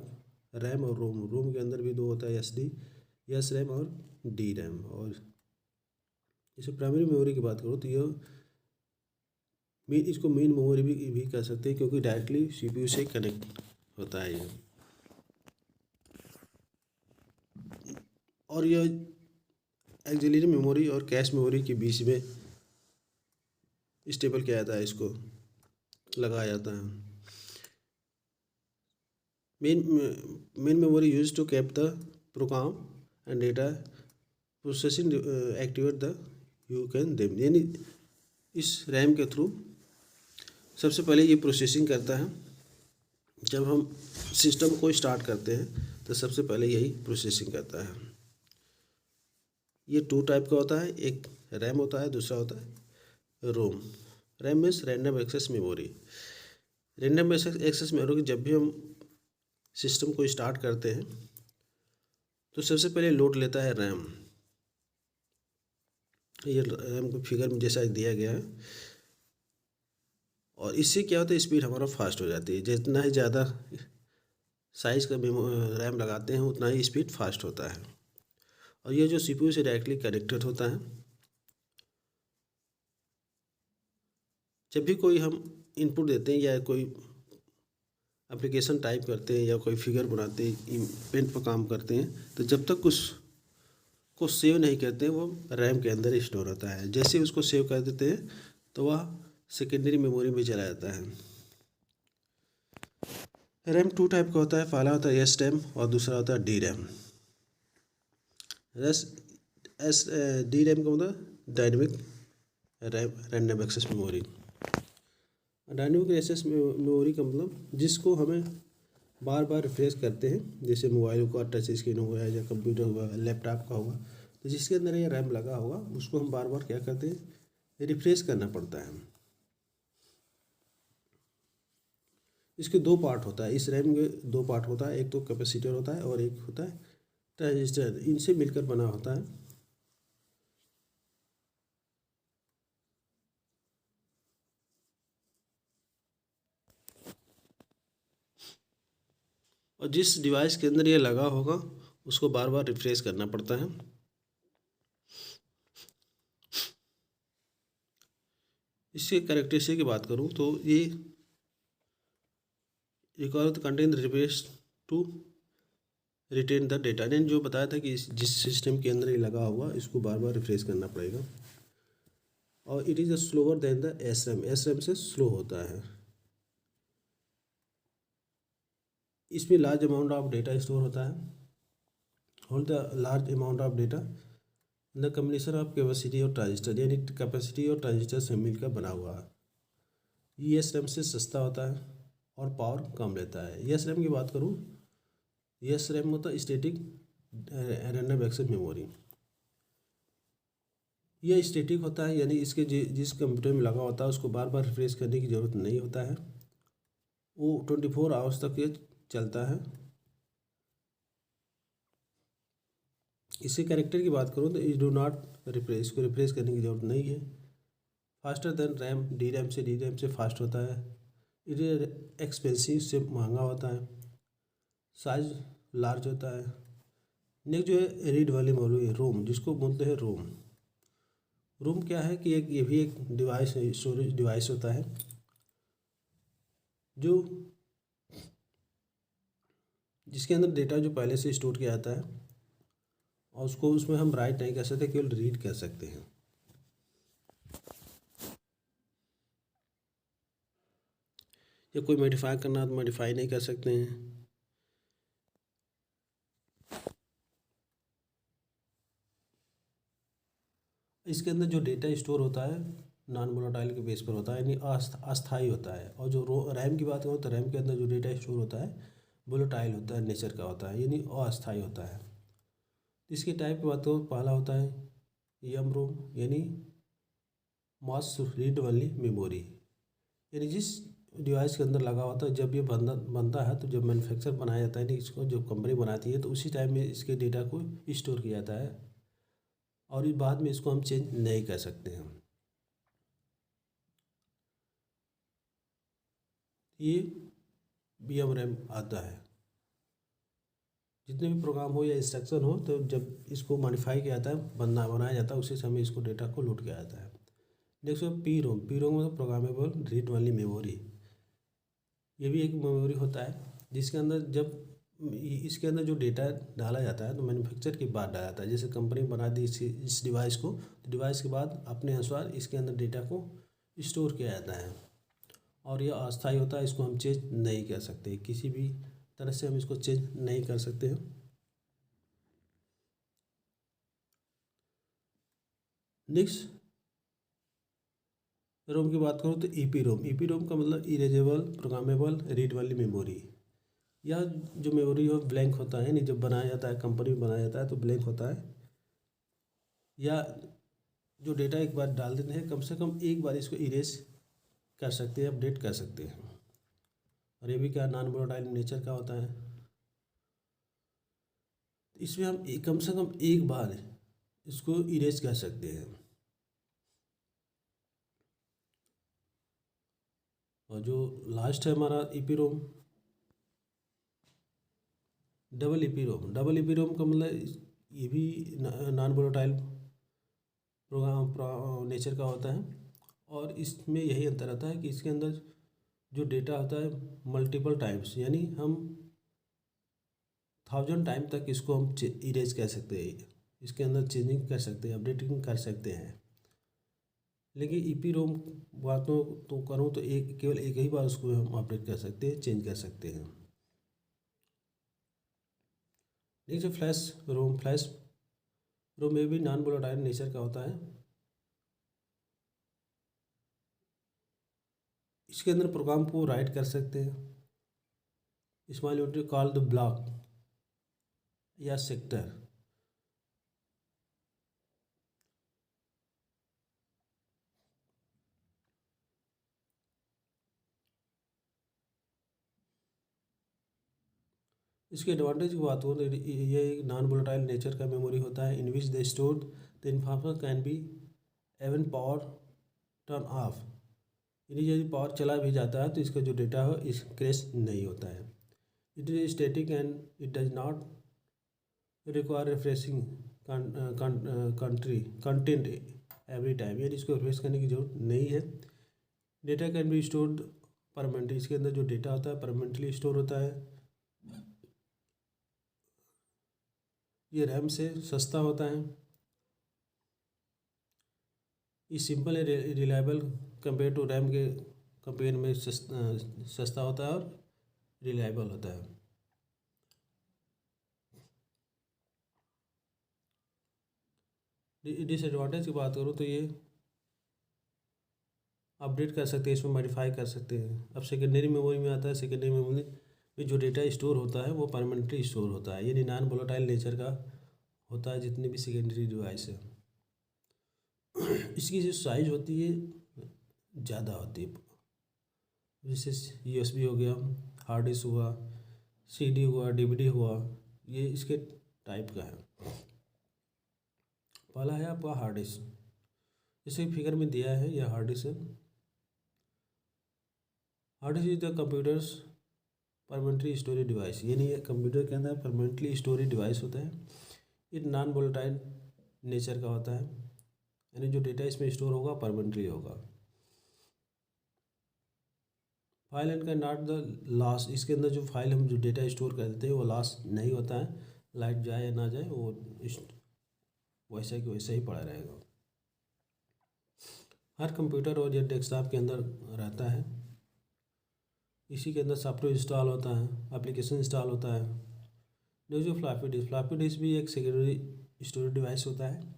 रैम और रोम। रोम के अंदर भी 2 होता है, एस रैम और डी रैम। और जैसे प्राइमरी मेमोरी की बात करो तो इसको मेन मेमोरी भी कह सकते हैं, क्योंकि डायरेक्टली CPU से कनेक्ट होता है ये। और यह एक्सिलरी मेमोरी और कैश मेमोरी के बीच में स्टेबल किया जाता है, इसको लगाया जाता है। Main memory use to keep the program and data processing activate the you can them, यानी इस रैम के थ्रू सबसे पहले ये प्रोसेसिंग करता है। जब हम सिस्टम को स्टार्ट करते हैं तो सबसे पहले यही प्रोसेसिंग करता है। ये 2 टाइप का होता है, एक रैम होता है, दूसरा होता है ROM. RAM means random access memory. Random access memory, जब भी हम सिस्टम को स्टार्ट करते हैं तो सबसे पहले लोड लेता है रैम। ये रैम को फिगर में जैसा दिया गया है, और इससे क्या होता है, स्पीड हमारा फास्ट हो जाती है। जितना ही ज़्यादा साइज़ का रैम लगाते हैं उतना ही स्पीड फास्ट होता है। और ये जो CPU से डायरेक्टली कनेक्टेड होता है। जब भी कोई हम इनपुट देते हैं या कोई एप्लीकेशन टाइप करते हैं या कोई फिगर बनाते हैं, पेन पर काम करते हैं, तो जब तक उसको सेव नहीं करते हैं वो रैम के अंदर स्टोर होता है। जैसे उसको सेव कर देते हैं तो वह सेकेंडरी मेमोरी में चला जाता है। रैम 2 टाइप का होता है, पहला होता है एस रैम और दूसरा होता है डी रैम। डी रैम का मतलब dynamic random access memory. Dynamic access memory का मतलब जिसको हमें बार बार रिफ्रेश करते हैं, जैसे मोबाइल का टच स्क्रीन हुआ या कंप्यूटर हुआ, लैपटॉप का हुआ, तो जिसके अंदर ये रैम लगा होगा उसको हम बार बार क्या करते हैं, रिफ्रेश करना पड़ता है। इसके 2 पार्ट होता है, इस रैम के 2 पार्ट होता है, एक तो कैपेसिटर होता है और एक होता है ट्रांजिस्टर, इनसे मिलकर बना होता है। और जिस डिवाइस के अंदर ये लगा होगा उसको बार बार रिफ्रेश करना पड़ता है। इसके कैरेक्टरिस्टिक की बात करूँ तो ये require content request to retain the data. ने जो बताया था कि जिस सिस्टम के अंदर ये लगा हुआ इसको बार बार रिफ्रेश करना पड़ेगा। और it is a slower than the SRAM, SRAM से स्लो होता है। इसमें large amount of data store होता है। Hold the large amount of data the combination of capacity और ट्रांजिस्टर, यानी कैपेसिटी और ट्रांजिस्टर से मिलकर बना हुआ है। ये एसरैम से सस्ता होता है और पावर कम लेता है। ये एसरैम की बात करूँ, ये एसरैम होता है स्टैटिक रैंडम एक्सेस मेमोरी। यह स्टैटिक होता है, यानी इसके जिस कंप्यूटर में लगा होता है उसको बार बार रिफ्रेश करने की ज़रूरत नहीं होता है। वो 24 आवर्स तक ये चलता है। इसके कैरेक्टर की बात करूँ तो इट डू नॉट रिफ्रेश, इसको रिफ्रेश करने की ज़रूरत नहीं है। Faster than RAM, D RAM से फास्ट होता है। इट इज एक्सपेंसिव, से महंगा होता है। साइज लार्ज होता है। नेक्स्ट जो है रीड वाली मेमोरी, रोम, जिसको बोलते हैं रोम। रोम क्या है कि ये भी एक डिवाइस है, स्टोरेज डिवाइस होता है जो जिसके अंदर डेटा जो पहले से स्टोर किया जाता है और उसको उसमें हम राइट नहीं कर सकते, केवल रीड कर सकते हैं। या कोई मॉडिफाई करना तो मॉडिफाई नहीं कर सकते हैं। इसके अंदर जो डेटा स्टोर होता है नॉन वोलेटाइल के बेस पर होता है, यानी अस्थाई होता है। और जो रैम की बात करूँ तो रैम के अंदर जो डेटा स्टोर होता है वोलेटाइल होता है, नेचर का होता है, यानी अस्थाई होता है। इसके टाइप की बात करूँ, पहला होता है यम रोम, यानी मास रीड वाली मेमोरी, यानी जिस डिवाइस के अंदर लगा होता है जब ये बनता है तो जब मैन्युफैक्चर बनाया जाता है, यानी इसको जो कंपनी बनाती है तो उसी टाइम में इसके डेटा को स्टोर किया जाता है और ये बाद में इसको हम चेंज नहीं कर सकते हैं। ये वीएम रैम आता है। जितने भी प्रोग्राम हो या इंस्ट्रक्शन हो तो जब इसको मॉडिफाई किया जाता है, बनाया जाता है, उसी समय इसको डेटा को लोड किया जाता है। नेक्स्ट है पी रोम, पी रोम मतलब प्रोग्रामेबल रीड वाली मेमोरी। ये भी एक मेमोरी होता है जिसके अंदर जब इसके अंदर जो डेटा डाला जाता है तो मैन्युफैक्चर के बाद डाला जाता है। जैसे कंपनी बना दी इस डिवाइस को, तो डिवाइस के बाद अपने अनुसार इसके अंदर डेटा को स्टोर किया जाता है और यह अस्थायी होता है। इसको हम चेंज नहीं कर सकते, किसी भी तरह से हम इसको चेंज नहीं कर सकते हैं। नेक्स्ट रोम की बात करूँ तो ईपी रोम, ईपी रोम का मतलब इरेजेबल प्रोग्रामेबल रीड वाली मेमोरी। यह जो मेमोरी हो ब्लैंक होता है, नहीं जब बनाया जाता है कंपनी में बनाया जाता है तो ब्लैंक होता है। या जो डेटा एक बार डाल देते हैं, कम से कम एक बार इसको इरेज कर सकते हैं, अपडेट कर सकते हैं। और ये भी क्या नॉन वोलेटाइल नेचर का होता है। इसमें हम कम से कम एक बार इसको इरेज कर सकते हैं। और जो लास्ट है हमारा ईपी रोम, डबल ईपी रोम। डबल ईपी रोम का मतलब ये भी नॉन वोलेटाइल प्रोग्राम नेचर का होता है और इसमें यही अंतर आता है कि इसके अंदर जो डेटा होता है मल्टीपल टाइम्स, यानी हम 1000 टाइम तक इसको हम इरेज कर सकते हैं, इसके अंदर चेंजिंग कर सकते हैं, अपडेटिंग कर सकते हैं। लेकिन ईपी रोम बातों तो करूँ तो केवल एक ही बार उसको हम अपडेट कर सकते हैं, चेंज कर सकते हैं। नेक्स्ट फ्लैश रोम, फ्लैश रोम में भी नॉन वोलेटाइल नेचर का होता है। इसके अंदर प्रोग्राम को राइट कर सकते हैं। Small unit call the block या सेक्टर। इसके एडवांटेज की बात हो तो ये एक नॉन वोलेटाइल नेचर का मेमोरी होता है in which the store the information can be even power turn off, यानी यदि पावर चला भी जाता है तो इसका जो डेटा हो इस क्रैश नहीं होता है। It is static and it does not require refreshing content every time, यानी इसको रिफ्रेश करने की जरूरत नहीं है। Data can be stored permanently, इसके अंदर जो डेटा होता है परमानेंटली स्टोर होता है। ये रैम से सस्ता होता है। ये सिंपल है, रिलायबल कंपेयर टू रैम के कंपेयर में सस्ता होता है और रिलायबल होता है। डिसएडवांटेज की बात करूँ तो ये अपडेट कर सकते हैं, इसमें मॉडिफाई कर सकते हैं। अब सेकेंडरी मेमोरी में आता है, सेकेंडरी मेमोरी में जो डेटा स्टोर होता है वो परमानेंटली स्टोर होता है, यानी नॉन वोलेटाइल नेचर का होता है जितने भी सेकेंडरी डिवाइस है। इसकी जो साइज होती है ज़्यादा होती है, जैसे USB हो गया, हार्ड डिस्क हुआ, CD हुआ, DVD हुआ, ये इसके टाइप का है। पहला है आपका हार्ड डिस्क, जैसे फिगर में दिया है, यह हार्ड डिस्क है। Hard disk is the computers permanently storage device, यानी ये कंप्यूटर के अंदर परमानेंटली स्टोरेज डिवाइस होता है। ये नॉन वोलेटाइल नेचर का होता है, यानी जो डेटा इसमें स्टोर होगा परमानेंटली होगा। फाइल एंड का नॉट द लॉस, इसके अंदर जो फाइल हम जो डेटा स्टोर कर देते हैं वो लॉस नहीं होता है, लाइट जाए या ना जाए वो वैसा कि वैसा ही पड़ा रहेगा। हर कंप्यूटर और या डेस्कटॉप के अंदर रहता है, इसी के अंदर सॉफ्टवेयर इंस्टॉल होता है, एप्लीकेशन इंस्टॉल होता है। जो फ्लॉपी डिस्क भी एक सेकेंडरी स्टोरेज डिवाइस होता है।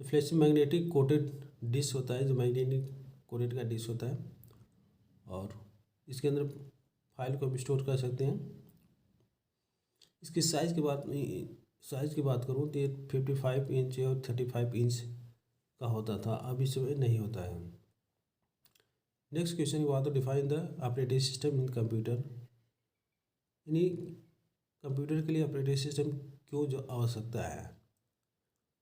फ्लैश मैग्नेटिक कोटेड डिस्क होता है, जो मैग्नेटिक कोटेड का डिस्क होता है, और इसके अंदर फाइल को भी स्टोर कर सकते हैं। इसकी साइज़ की बात करूँ तो ये 55 इंच और 35 इंच का होता था, अब इसमें नहीं होता है। नेक्स्ट क्वेश्चन की बात, तो define the operating system in computer, यानी कंप्यूटर के लिए ऑपरेटिंग सिस्टम क्यों जो आवश्यकता है।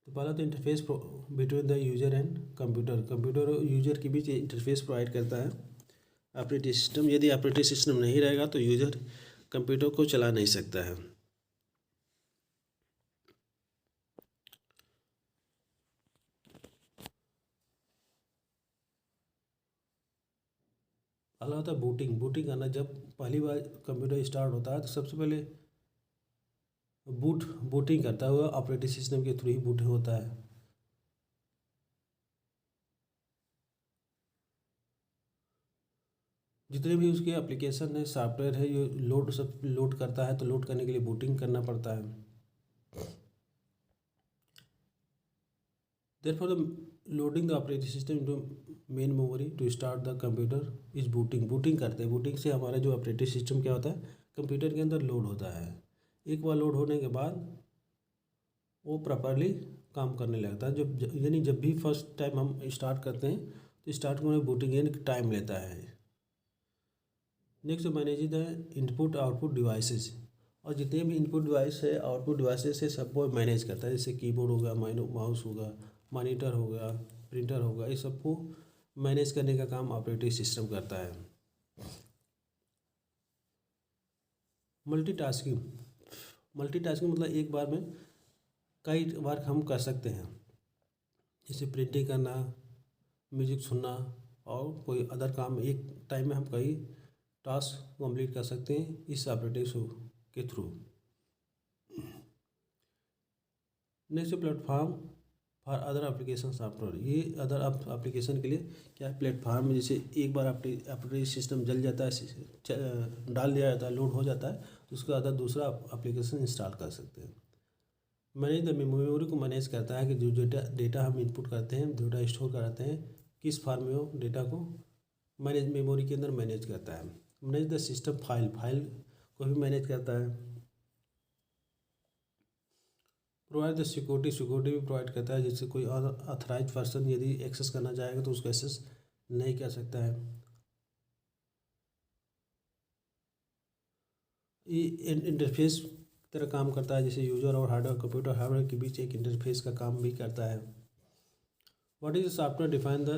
तो पहला तो interface between the user and computer और यूजर के बीच इंटरफेस प्रोवाइड करता है ऑपरेटिंग सिस्टम। यदि ऑपरेटिंग सिस्टम नहीं रहेगा तो यूजर कंप्यूटर को चला नहीं सकता है। अगला होता है बूटिंग करना। जब पहली बार कंप्यूटर स्टार्ट होता है तो सबसे पहले बूटिंग करता हुआ ऑपरेटिंग सिस्टम के थ्रू ही बूट होता है। जितने भी उसके एप्लीकेशन है, सॉफ्टवेयर है, ये सब लोड करता है, तो लोड करने के लिए बूटिंग करना पड़ता है। Therefore, the loading the operating system into main memory to start the computer is booting करते हैं। बूटिंग से हमारा जो ऑपरेटिंग सिस्टम क्या होता है कंप्यूटर के अंदर लोड होता है। एक बार लोड होने के बाद वो प्रॉपरली काम करने लगता है। यानी जब भी फर्स्ट टाइम हम स्टार्ट करते हैं तो स्टार्ट में बूटिंग यानी टाइम लेता है। Next manage the input output devices, और जितने भी इनपुट डिवाइस है आउटपुट डिवाइसेस से सबको मैनेज करता है। जैसे कीबोर्ड हो गया, माउस होगा, मॉनिटर हो गया, प्रिंटर होगा, इस सबको मैनेज करने का काम ऑपरेटिंग सिस्टम करता है। मल्टीटास्किंग मतलब एक बार में कई बार हम कर सकते हैं, जैसे प्रिंटिंग करना, म्यूजिक सुनना और कोई अदर काम एक टाइम में हम कई टास्क कंप्लीट कर सकते हैं इस ऑपरेटिंग के through. Next platform for other application software, ये अदर एप्लीकेशन के लिए क्या है प्लेटफॉर्म में। जैसे एक बार ऑपरेटिंग सिस्टम जल जाता है, डाल दिया जाता है, लोड हो जाता है, तो उसके बाद दूसरा एप्लीकेशन इंस्टॉल कर सकते हैं। मैनेज द मेमोरी को मैनेज करता है कि जो डेटा हम इनपुट करते हैं, डेटा स्टोर कराते हैं, किस फॉर्म में वो डेटा को मेमोरी के अंदर मैनेज करता है। मैनेज द सिस्टम फाइल को भी मैनेज करता है। प्रोवाइड द सिक्योरिटी भी प्रोवाइड करता है, जिससे कोई अथराइज पर्सन यदि एक्सेस करना चाहेगा तो उसको एक्सेस नहीं कर सकता है। ये इंटरफेस तरह काम करता है, जैसे यूजर और कंप्यूटर हार्डवेयर के बीच एक इंटरफेस का काम भी करता है। What is software, define the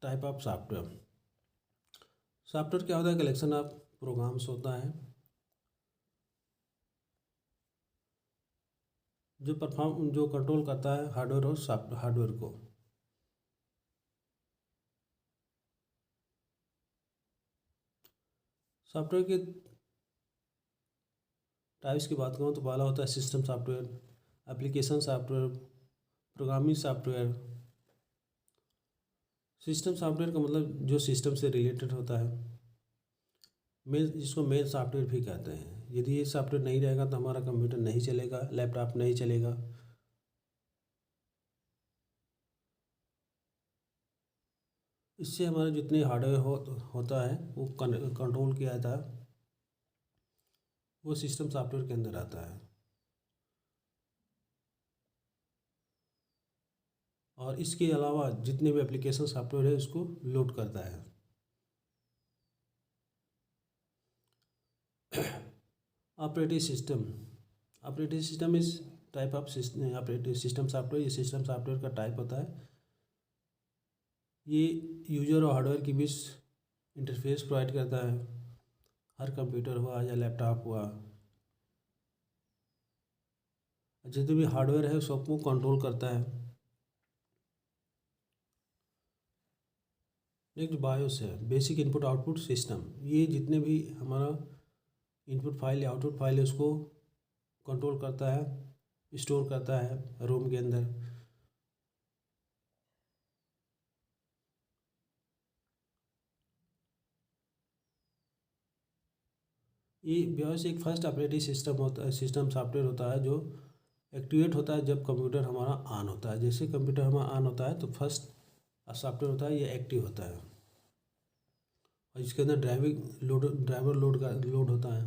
type of software. Software क्या होता है, कलेक्शन ऑफ प्रोग्राम्स होता है जो कंट्रोल करता है हार्डवेयर और हार्डवेयर को। सॉफ्टवेयर के टाइप्स की बात करूँ तो पहला होता है system software, application software, programming software. System software का मतलब जो सिस्टम से रिलेटेड होता है, जिसको मेन सॉफ्टवेयर भी कहते हैं। यदि ये सॉफ्टवेयर नहीं रहेगा तो हमारा कंप्यूटर नहीं चलेगा, लैपटॉप नहीं चलेगा। इससे हमारे जितने हार्डवेयर होता है वो कंट्रोल किया जाता है, वो सिस्टम सॉफ्टवेयर के अंदर आता है। और इसके अलावा जितने भी एप्लीकेशन सॉफ्टवेयर है उसको लोड करता है। Operating system is type of operating system software. ये सिस्टम सॉफ्टवेयर का टाइप होता है। ये यूजर और हार्डवेयर के बीच इंटरफेस प्रोवाइड करता है। हर कंप्यूटर हुआ या लैपटॉप हुआ, जितने भी हार्डवेयर है सबको कंट्रोल करता है। नेक्स्ट बायोस है, बेसिक इनपुट आउटपुट सिस्टम। ये जितने भी हमारा इनपुट फाइल या आउटपुट फाइल है उसको कंट्रोल करता है, स्टोर करता है रोम के अंदर। ये BIOS एक फर्स्ट ऑपरेटिंग सिस्टम सॉफ्टवेयर होता है जो एक्टिवेट होता है जब कंप्यूटर हमारा ऑन होता है। जैसे कंप्यूटर हमारा ऑन होता है तो फर्स्ट सॉफ्टवेयर होता है ये एक्टिव होता है, और इसके अंदर ड्राइवर लोड होता है।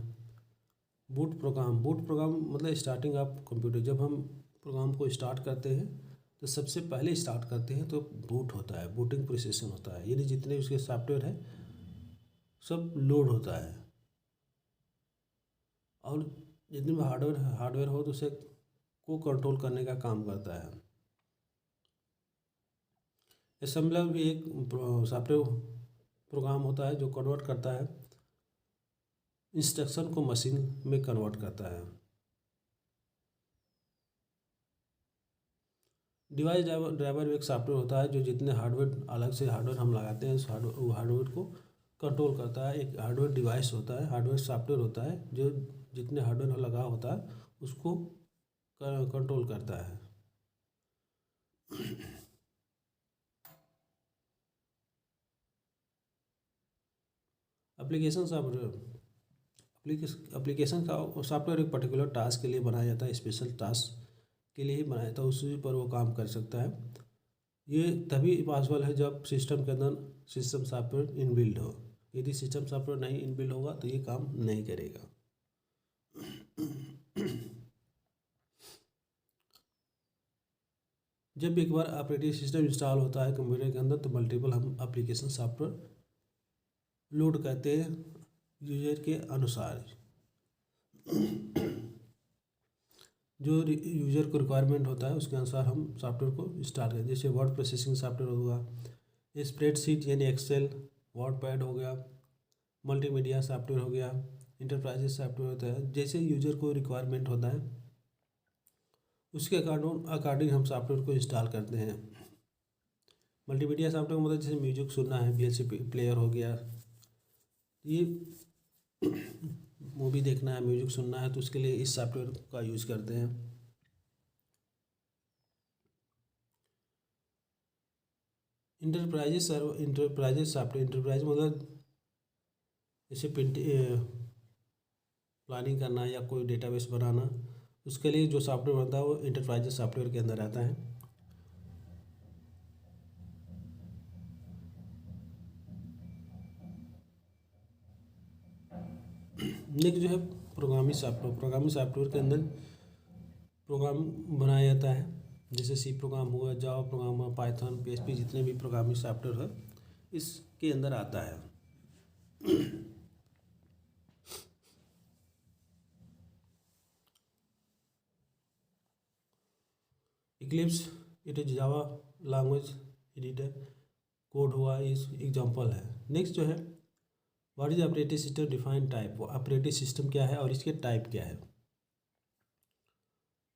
बूट प्रोग्राम मतलब स्टार्टिंग ऑफ कंप्यूटर। जब हम प्रोग्राम को स्टार्ट करते हैं तो सबसे पहले स्टार्ट करते हैं तो बूट होता है, बूटिंग प्रोसेसिंग होता है। यानी जितने उसके सॉफ्टवेयर है सब लोड होता है। और जितने भी हार्डवेयर हो तो उसे को कंट्रोल करने का काम करता है। असेंबलर भी एक सॉफ्टवेयर प्रोग्राम होता है जो कन्वर्ट करता है इंस्ट्रक्शन को मशीन में कन्वर्ट करता है। डिवाइस ड्राइवर एक सॉफ्टवेयर होता है जो जितने हार्डवेयर अलग से हार्डवेयर हम लगाते हैं उस हार्डवेयर को कंट्रोल करता है। एक हार्डवेयर डिवाइस होता है, हार्डवेयर सॉफ्टवेयर होता है जो जितने हार्डवेयर लगा होता है उसको कंट्रोल करता है। एप्लीकेशन का सॉफ्टवेयर एक पर्टिकुलर टास्क के लिए बनाया जाता है, स्पेशल टास्क के लिए ही बनाया जाता है, उसी पर वो काम कर सकता है। ये तभी पॉसिबल है जब सिस्टम के अंदर सिस्टम सॉफ्टवेयर इनबिल्ड हो। यदि सिस्टम सॉफ्टवेयर नहीं इनबिल्ड होगा तो ये काम नहीं करेगा। जब एक बार ऑपरेटिंग सिस्टम इंस्टॉल होता है कंप्यूटर के अंदर तो मल्टीपल हम एप्लीकेशन सॉफ्टवेयर लोड करते हैं यूजर के अनुसार। जो यूजर को रिक्वायरमेंट होता है उसके अनुसार हम सॉफ्टवेयर को इंस्टॉल करें। जैसे वर्ड प्रोसेसिंग सॉफ्टवेयर होगा, स्प्रेडशीट यानी एक्सेल, वर्ड पैड हो गया, मल्टीमीडिया सॉफ्टवेयर हो गया, इंटरप्राइजेज सॉफ्टवेयर होता है। जैसे यूजर को रिक्वायरमेंट होता है उसके अकॉर्डिंग हम सॉफ्टवेयर को इंस्टॉल करते हैं। मल्टीमीडिया सॉफ्टवेयर मतलब जैसे म्यूजिक सुनना है, VLC प्लेयर हो गया, ये मूवी देखना है, म्यूजिक सुनना है तो उसके लिए इस सॉफ्टवेयर का यूज़ करते हैं। इंटरप्राइज सॉफ्टवेयर मतलब जैसे प्लानिंग करना या कोई डेटाबेस बनाना, उसके लिए जो सॉफ्टवेयर बनता है वो इंटरप्राइज सॉफ्टवेयर के अंदर आता है। नेक्स्ट जो है प्रोग्रामिंग सॉफ्टवेयर के अंदर प्रोग्राम बनाया जाता है। जैसे C प्रोग्राम हुआ, जावा प्रोग्राम हुआ, पाइथन, PHP, जितने भी प्रोग्रामिंग सॉफ्टवेयर है इसके अंदर आता है। Eclipse it is Java language editor code हुआ, इस एग्जांपल है। नेक्स्ट जो है what is operating system define type. Operating system क्या है और इसके टाइप क्या है।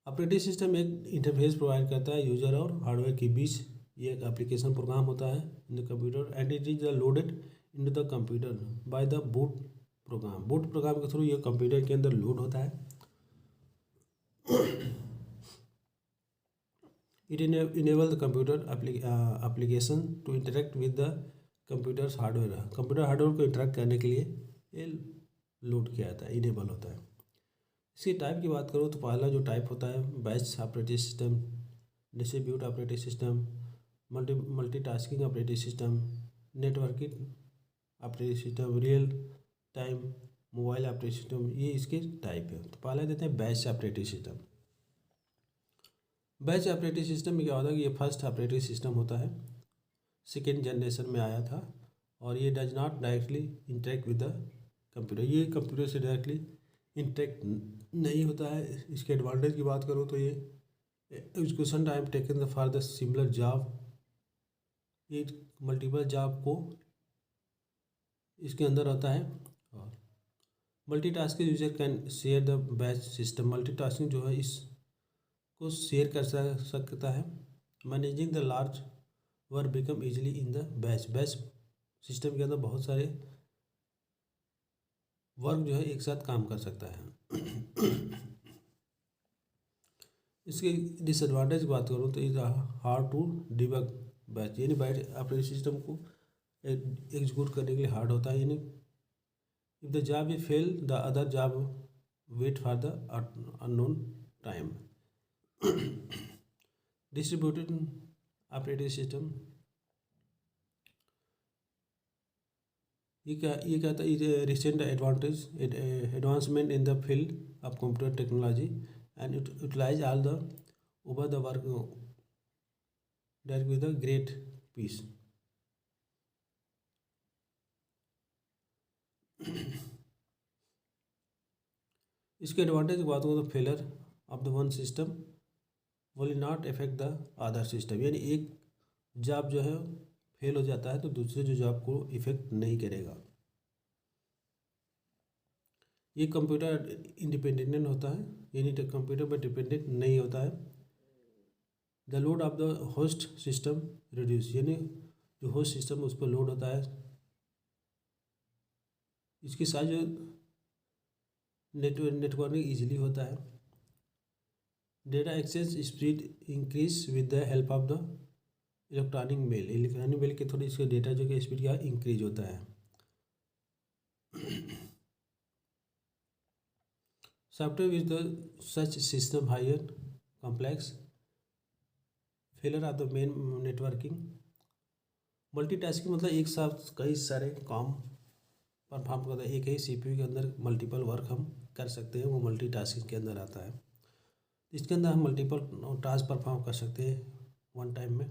ऑपरेटिंग सिस्टम एक इंटरफेस प्रोवाइड करता है यूजर और हार्डवेयर के बीच। ये एक एप्लीकेशन प्रोग्राम होता है in the computer and it is loaded in the computer by the boot program. Boot program के थ्रू ये कंप्यूटर के अंदर लोड होता है। It enable the computer application to interact with the computer's hardware। Computer hardware को interact करने के लिए ये लोड किया जाता है, इनेबल होता है। इसकी टाइप की बात करूँ तो पहला जो टाइप होता है batch operating system, distribute operating system, multitasking operating system, networking operating system, real time mobile operating system, ये इसके टाइप है। तो पहले देते हैं batch operating system. Batch operating system में क्या होता है कि ये फर्स्ट ऑपरेटिंग सिस्टम होता है, सेकेंड जनरेशन में आया था, और ये does not directly interact with the computer. ये कंप्यूटर से डायरेक्टली इंटरेक्ट नहीं होता है। इसके एडवांटेज की बात करूँ तो ये execution time taken for the similar job, ये मल्टीपल जॉब को इसके अंदर होता है। और multitasking user can share the batch system. Multitasking जो है इस को शेयर कर सकता है। Managing the large work become easily in the batch. Batch system के अंदर बहुत सारे वर्क जो है एक साथ काम कर सकता है। इसके डिसएडवांटेज की बात करूँ तो is hard to debug batch, यानी बैच ऑपरेटिंग सिस्टम को एग्जीक्यूट करने के लिए हार्ड होता है। यानी if the job is fail the other job wait for the unknown time. Distributed operating system ये कहता है recent advancement in the field of computer technology and it utilize all the over the work direct with the great piece. इसके advantage की बात करूँ तो failure of the one system will not affect the other system, यानी एक job जो है fail हो जाता है तो दूसरे जो जॉब को इफेक्ट नहीं करेगा। ये कंप्यूटर इंडिपेंडेंट होता है, यानी कंप्यूटर पर डिपेंडेंट नहीं होता है। The load of the host system reduce, यानी जो होस्ट सिस्टम उस पर लोड होता है। इसकी साइज नेटवर्किंग ईजिली होता है। Data access speed increase with the help of the electronic mail. Electronic mail के थ्रू इसके डेटा जो कि स्पीड का इंक्रीज होता है। Software with the such system higher complex failure of the main networking. Multitasking मतलब एक साथ कई सारे काम परफॉर्म करता है। एक ही सीपीयू के अंदर मल्टीपल वर्क हम कर सकते हैं, वो मल्टीटास्किंग के अंदर आता है। इसके अंदर हम मल्टीपल टास्क परफॉर्म कर सकते हैं वन टाइम में।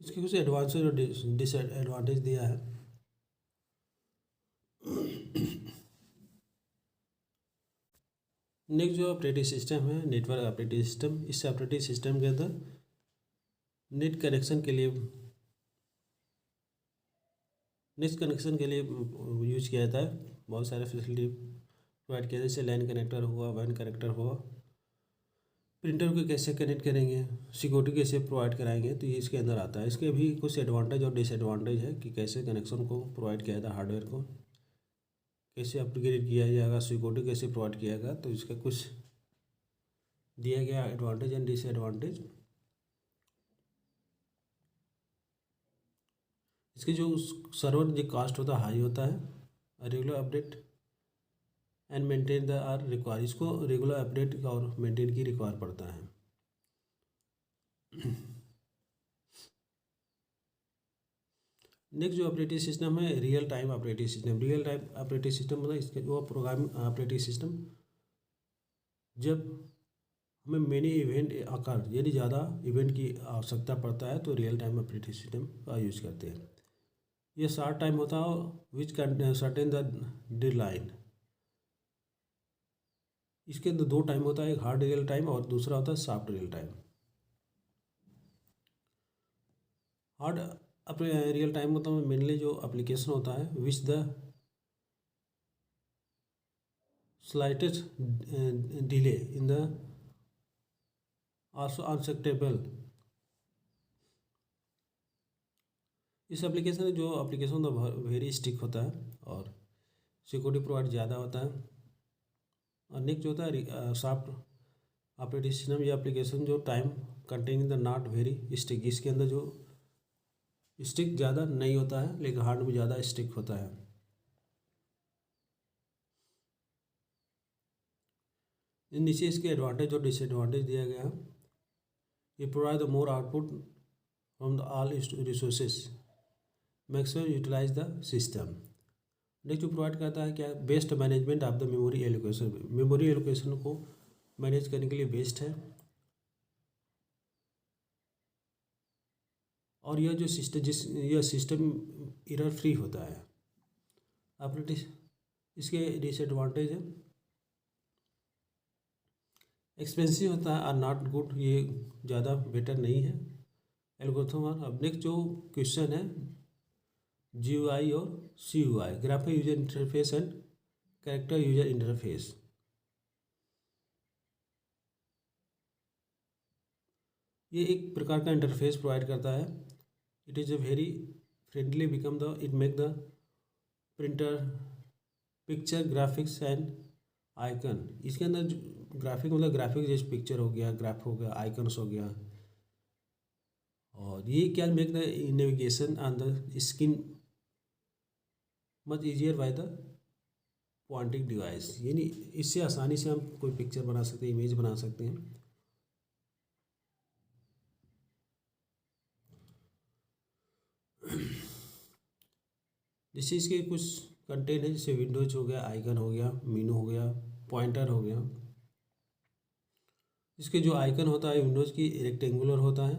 इसके कुछ एडवांटेज और डिसएडवांटेज दिया है। नेक्स्ट जो ऑपरेटिंग सिस्टम है नेटवर्क ऑपरेटिंग सिस्टम। इस ऑपरेटिंग सिस्टम के अंदर नेट कनेक्शन के लिए यूज किया जाता है। बहुत सारे फैसिलिटी प्रोवाइड किया, जैसे लैन कनेक्टर हुआ, वैन कनेक्टर हुआ। प्रिंटर को कैसे कनेक्ट करेंगे, सिक्योरिटी कैसे प्रोवाइड कराएंगे, तो ये इसके अंदर आता है। इसके भी कुछ एडवांटेज और डिसएडवांटेज है कि कैसे कनेक्शन को प्रोवाइड किया जाता है, हार्डवेयर को कैसे अपग्रेड किया जाएगा, सिक्योरिटी कैसे प्रोवाइड किया जाएगा। तो इसका कुछ दिया गया एडवांटेज एंड डिसएडवांटेज। इसके जो सर्वर जो कास्ट होता है हाई होता है। Regular update and maintain the are require, इसको रेगुलर अपडेट और मेंटेन की रिक्वायर पड़ता है। नेक्स्ट जो ऑपरेटिंग सिस्टम है real time operating system. Real time operating system मतलब इसके वो प्रोग्राम ऑपरेटिंग सिस्टम जब हमें मेनी इवेंट आकार यानी ज़्यादा इवेंट की आवश्यकता पड़ता है तो रियल टाइम ऑपरेटिंग सिस्टम का यूज करते हैं। ये शॉर्ट टाइम होता है which can certain the deadline. इसके अंदर दो टाइम होता है, एक हार्ड रियल टाइम और दूसरा होता है सॉफ्ट रियल टाइम। हार्ड अपने रियल टाइम मतलब मेनली जो एप्लीकेशन होता है which the slightest delay in the also unacceptable इस एप्लीकेशन जो एप्लीकेशन तो वेरी स्टिक होता है और सिक्योरिटी प्रोवाइड ज़्यादा होता है। और नेक्स्ट जो होता है सॉफ्ट ऑपरेटिंग सिस्टम, ये एप्लीकेशन जो time containing the not very stick, इसके अंदर जो स्टिक ज़्यादा नहीं होता है लेकिन हार्ड में ज़्यादा स्टिक होता है। नीचे इसके एडवांटेज और डिसएडवांटेज दिया गया है। ये provide the more output from the all resources, maximum utilize the system. Next जो प्रोवाइड करता है क्या, best management of the memory allocation, memory allocation को मैनेज करने के लिए बेस्ट है। और यह जो सिस्टम यह सिस्टम एरर फ्री होता है। ऑपरेटिंग इसके डिसएडवांटेज है, एक्सपेंसिव होता है और नॉट गुड, ये ज़्यादा बेटर नहीं है एल्गोरिथम। और अब नेक्स्ट जो क्वेश्चन है GUI और CUI, graphic user interface and character user interface. ये एक प्रकार का इंटरफेस प्रोवाइड करता है। It is a very friendly become the it make the printer picture graphics and icon. इसके अंदर ग्राफिक मतलब ग्राफिक जैसे पिक्चर हो गया, ग्राफ हो गया, आइकन्स हो गया। और ये क्या make the navigation on the screen much easier by the pointing device, यानी इससे आसानी से हम कोई पिक्चर बना सकते हैं, इमेज बना सकते हैं। जैसे इसके कुछ कंटेंट है, जैसे विंडोज हो गया, आइकन हो गया, मेनू हो गया, पॉइंटर हो गया। इसके जो आइकन होता है विंडोज़ की रेक्टेंगुलर होता है,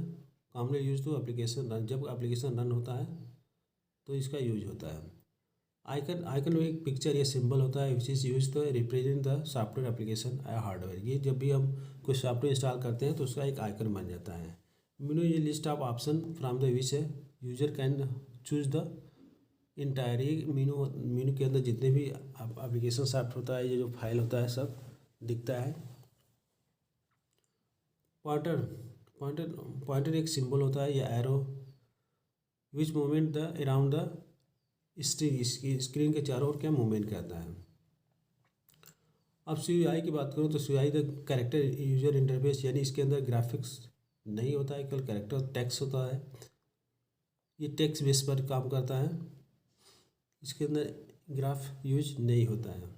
commonly use to application run, जब एप्लीकेशन रन होता है तो इसका यूज होता है। आइकन में एक पिक्चर या सिंबल होता है which is use to represent the software application या हार्डवेयर। ये जब भी हम कोई सॉफ्टवेयर इंस्टॉल करते हैं तो उसका एक आइकन बन जाता है। मेनू ये list of option from the which है user can choose the entire. ये मेनू के अंदर जितने भी एप्लीकेशन सॉफ्ट होता है, ये जो फाइल होता है सब दिखता है। पॉइंटर पॉइंटर पॉइंटर एक सिंबल होता है या arrow which movement the around the screen के चारों ओर क्या मूवमेंट करता है। अब CUI की बात करूँ तो CUI the character user interface, यानी इसके अंदर ग्राफिक्स नहीं होता है, केवल कैरेक्टर टेक्स्ट होता है। ये टेक्स्ट बेस पर काम करता है, इसके अंदर ग्राफ यूज नहीं होता है।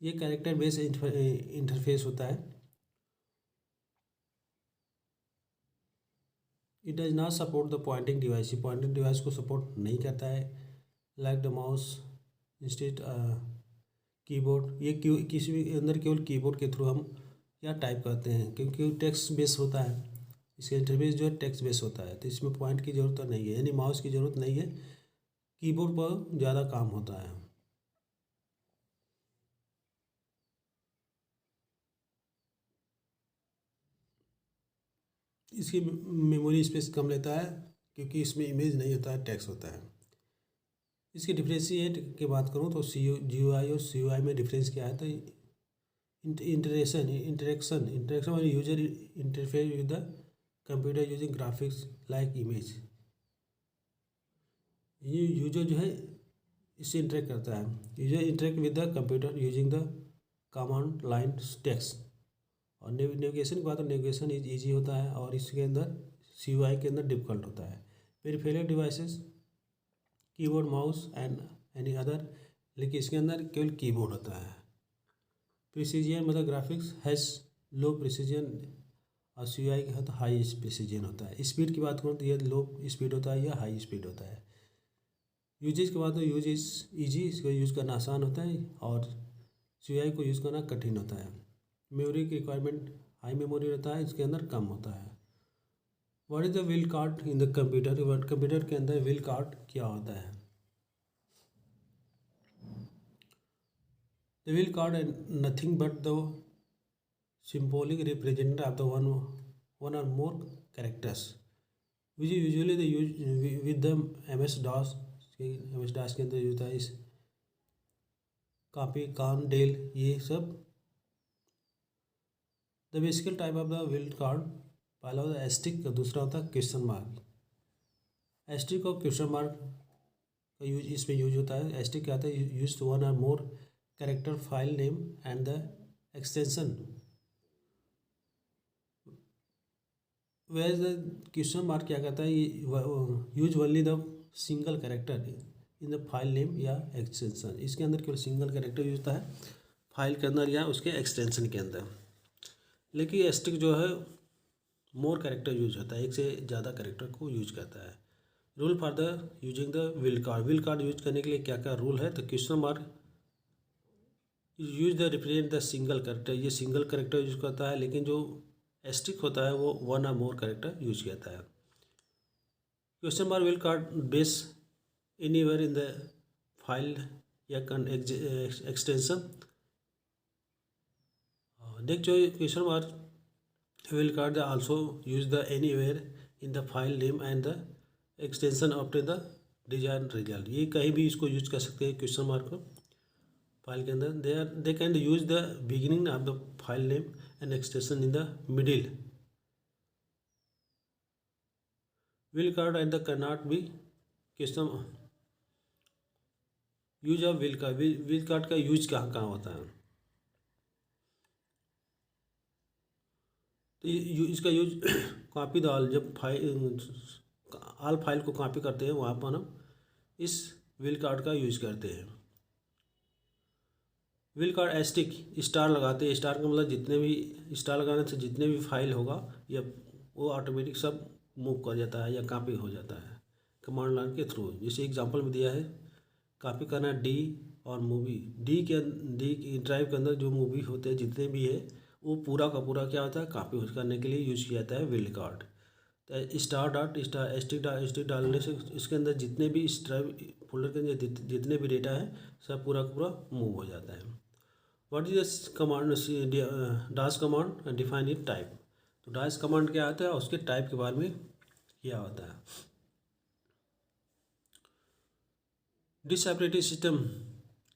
ये कैरेक्टर बेस इंटरफेस होता है। It does not support the pointing device, ये पॉइंटिंग डिवाइस को सपोर्ट नहीं करता है। Like the mouse instead keyboard, ये किसी भी अंदर केवल कीबोर्ड के थ्रू हम क्या टाइप करते हैं, क्योंकि टेक्स्ट बेस होता है। इसका इंटरफेस जो है टेक्स्ट बेस होता है, तो इसमें पॉइंट की ज़रूरत नहीं है, यानी माउस की ज़रूरत नहीं है। कीबोर्ड पर ज़्यादा काम होता है। इसकी मेमोरी स्पेस कम लेता है क्योंकि इसमें इमेज नहीं होता है, टेक्स्ट होता है। इसकी डिफ्रेंशिएट की बात करूँ तो GUI और CUI में डिफरेंस क्या है, तो इंटरेक्शन और user interface with the computer using graphics like image. ये यूजर जो है इससे इंटरेक्ट करता है, user interact with the computer using the command line text. और नेविगेशन की बात तो नेविगेशन ईजी होता है, और इसके अंदर CUI के अंदर डिफिकल्ट होता है। Peripheral devices keyboard mouse and any other, लेकिन इसके अंदर केवल कीबोर्ड होता है। प्रिसीजन मतलब ग्राफिक्स हैज़ लो प्रिसीजन, और CUI के साथ हाई प्रिसीजन होता है। स्पीड की बात करूँ तो यह लो स्पीड होता है या हाई स्पीड होता है। यूजेज के बाद तो यूज इज ईजी, इसको यूज़ करना आसान होता है, और CUI को यूज़ करना कठिन होता है। मेमोरी की रिक्वायरमेंट हाई मेमोरी रहता है, इसके अंदर कम होता है। What is the wheel card in the computer, computer के अंदर व्हील कार्ड क्या होता है। The wheel card and nothing but the symbolic representative of the one or more characters, which is usually the use with the MS DOS के अंदर use होता है। इस कॉपी, कान, डेल, ये सब। The basical type of the wild card, पहला होता है एस्टिक, दूसरा होता है क्वेश्चन मार्क। एस्टिक और क्वेश्चन मार्क का यूज इसमें यूज होता है। एस्टिक क्या होता है, यूज टू वन और more character file name and the extension, where the question mark क्या कहता है, use only the single character in the file name या एक्सटेंशन। इसके अंदर केवल सिंगल कैरेक्टर यूज होता है फाइल के अंदर या उसके एक्सटेंशन के अंदर। लेकिन एस्टिक जो है मोर कैरेक्टर यूज होता है, एक से ज़्यादा कैरेक्टर को यूज करता है। Rule for the using the will card, will card use करने के लिए क्या क्या रूल है, तो question mark use the represent the single character, ये सिंगल कैरेक्टर यूज करता है, लेकिन जो एस्टिक होता है वो वन और मोर कैरेक्टर यूज करता है। Question mark will card base anywhere in the file या एक्सटेंशन। नेक्स्ट जो question mark will card also use the anywhere in the file name and the extension of the design result, ये कहीं भी इसको use कर सकते हैं question mark को फाइल के अंदर। They can use the beginning of the file name and extension in the middle. Will card and the can not be question use of will card, will card का use कहाँ कहाँ होता है, तो इसका यूज कॉपी द ऑल, जब file all file को copy करते हैं वहाँ पर हम इस विल कार्ड का यूज करते हैं। विल कार्ड एस्टिक स्टार लगाते हैं, स्टार का मतलब जितने भी स्टार लगाने से जितने भी फाइल होगा या वो ऑटोमेटिक सब मूव कर जाता है या कॉपी हो जाता है कमांड लाइन के थ्रू। जैसे एग्जांपल में दिया है कॉपी करना डी और मूवी, डी ड्राइव के अंदर जो मूवी होते हैं जितने भी है वो पूरा का पूरा क्या होता है कॉपी करने के लिए यूज किया जाता है विल कार्ड। तो स्टार डॉट स्टार एस्टिक डालने से इसके अंदर जितने भी इस ड्राइव फोल्डर के अंदर जितने भी डेटा है सब पूरा का पूरा मूव हो जाता है। What is this command, dance command define it type, तो डास कमांड क्या आता है उसके टाइप के बारे में क्या होता है। DOS operating system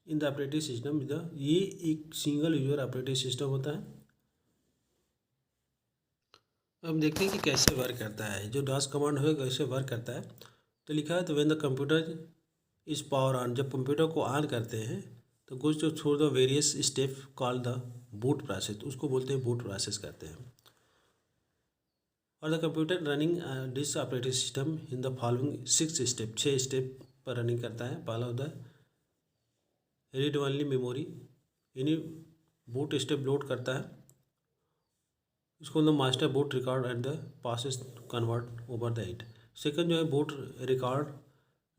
in the operating system, ये एक सिंगल यूजर ऑपरेटिंग सिस्टम होता है। अब देखते हैं कि कैसे वर्क करता है, जो डास कमांड है कैसे वर्क करता है। तो लिखा है तो when the computer is power on, जब कंप्यूटर को ऑन करते हैं तो कुछ जो through the various step call the boot process, उसको बोलते हैं बूट प्रोसेस करते हैं। और the computer running this operating system in the following 6 step, 6 step पर रनिंग करता है। पहला होता है रीड ओनली मेमोरी, यानी बूट स्टेप लोड करता है, इसको मतलब master boot record and the passes convert over the it. Second जो है boot record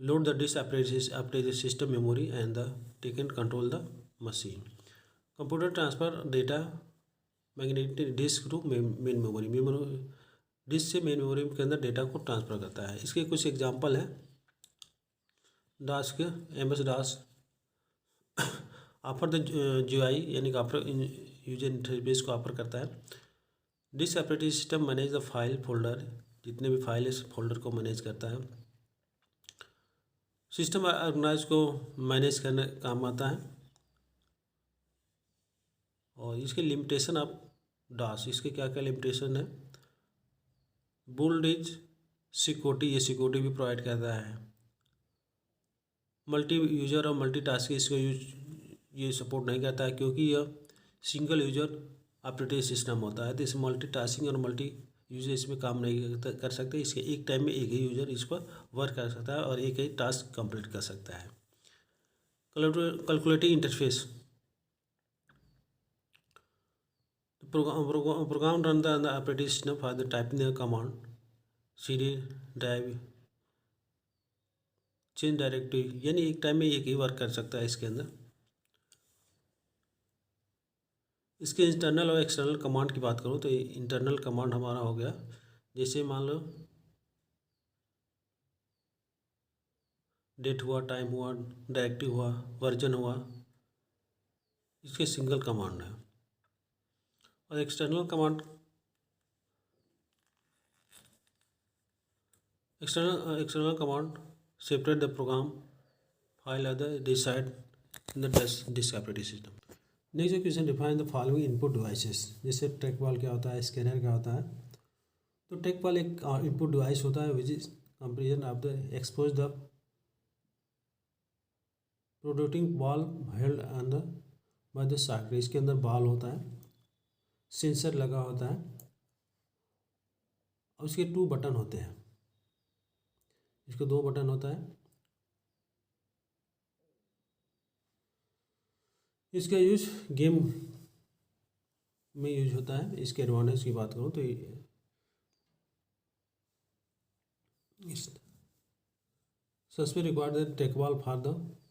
load the disk operating system memory and the taken control the machine. Computer transfer data magnetic disk to main memory, disk से main memory के अंदर data को transfer करता है। इसके कुछ एग्जांपल हैं डास के, MS dance offer the GUI यानी कि ऑफर यूजर इंटरफेस को ऑफर करता है। Disc operating system manage the file folder, जितने भी फाइल है इस फोल्डर को मैनेज करता है। सिस्टम ऑर्गेनाइज को मैनेज करने काम आता है। और इसके लिमिटेशन ऑफ डास, इसके क्या क्या लिमिटेशन है, बोल्ड इज सिक्योरिटी, ये सिक्योरिटी भी प्रोवाइड करता है। मल्टी यूजर और मल्टी टास्क इसको ये सपोर्ट नहीं करता है क्योंकि यह सिंगल यूजर ऑपरेटिंग सिस्टम होता है, तो इस मल्टी टास्किंग और मल्टी यूजर इसमें काम नहीं कर सकते। इसके एक टाइम में एक ही यूजर इस पर वर्क कर सकता है और एक ही टास्क कंप्लीट कर सकता है। Calculating interface, program run the operating system for the typing the command CD drive change directory, यानी एक टाइम में एक ही वर्क कर सकता है इसके अंदर। इसके इंटरनल और एक्सटर्नल कमांड की बात करूँ तो इंटरनल कमांड हमारा हो गया, जैसे मान लो डेट हुआ, टाइम हुआ, डायरेक्टिव हुआ, वर्जन हुआ, इसके सिंगल कमांड है। और external command separate the program file other decide in the disk operating system. Next question, define the following input devices. जैसे ट्रैकबॉल क्या होता है, स्कैनर क्या होता है। तो ट्रैकबॉल एक इनपुट डिवाइस होता है which is comparison of the expose the प्रोडक्टिंग ball held on the by the socket. इसके अंदर बॉल होता है, सेंसर लगा होता है और उसके 2 बटन होते हैं। इसके 2 बटन होता है। इसका यूज गेम में यूज होता है। इसके एडवांटेज की बात करूँ तो service required the trackball for the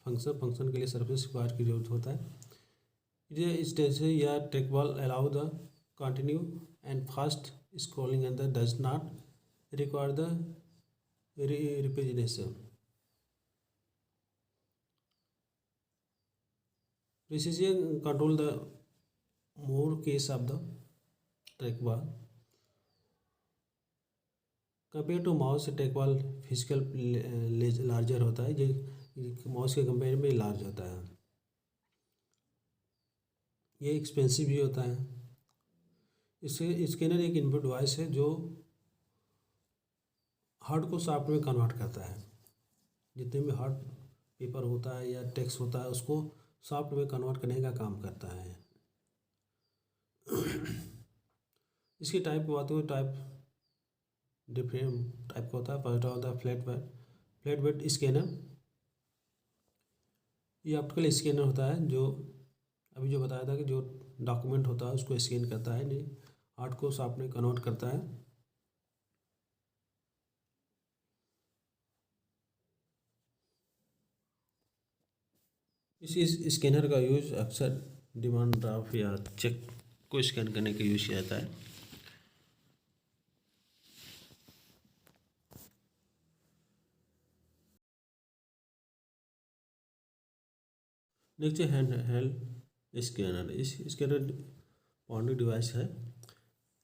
function के लिए सर्विस रिक्वायर की जरूरत होता है। ये स्टेशन या trackball allow the continue and fast scrolling and the does not require the representation. Precision control the more case of the trackball compare to mouse. Trackball physical larger होता है, जो mouse के कंपेयर में large होता है। ये expensive भी होता है। इसके स्कैनर एक इनपुट डिवाइस है जो हार्ड को सॉफ्ट में कन्वर्ट करता है। जितने भी हार्ड पेपर होता है या टेक्स्ट होता है उसको सॉफ्ट में कन्वर्ट करने का काम करता है। इसकी टाइप की बात करें, टाइप डिफरेंट टाइप का होता है। पहला होता है फ्लैट बेड स्कैनर। ये ऑप्टिकल स्कैनर होता है जो अभी जो बताया था कि जो डॉक्यूमेंट होता है उसको स्कैन करता है, नहीं हार्ड को सॉफ्ट में कन्वर्ट करता है। इस स्कैनर का यूज अक्सर डिमांड ड्राफ्ट या चेक को स्कैन करने के यूज किया जाता है। Next hand held scanner. इस स्कैनर बाउंड्री डिवाइस है।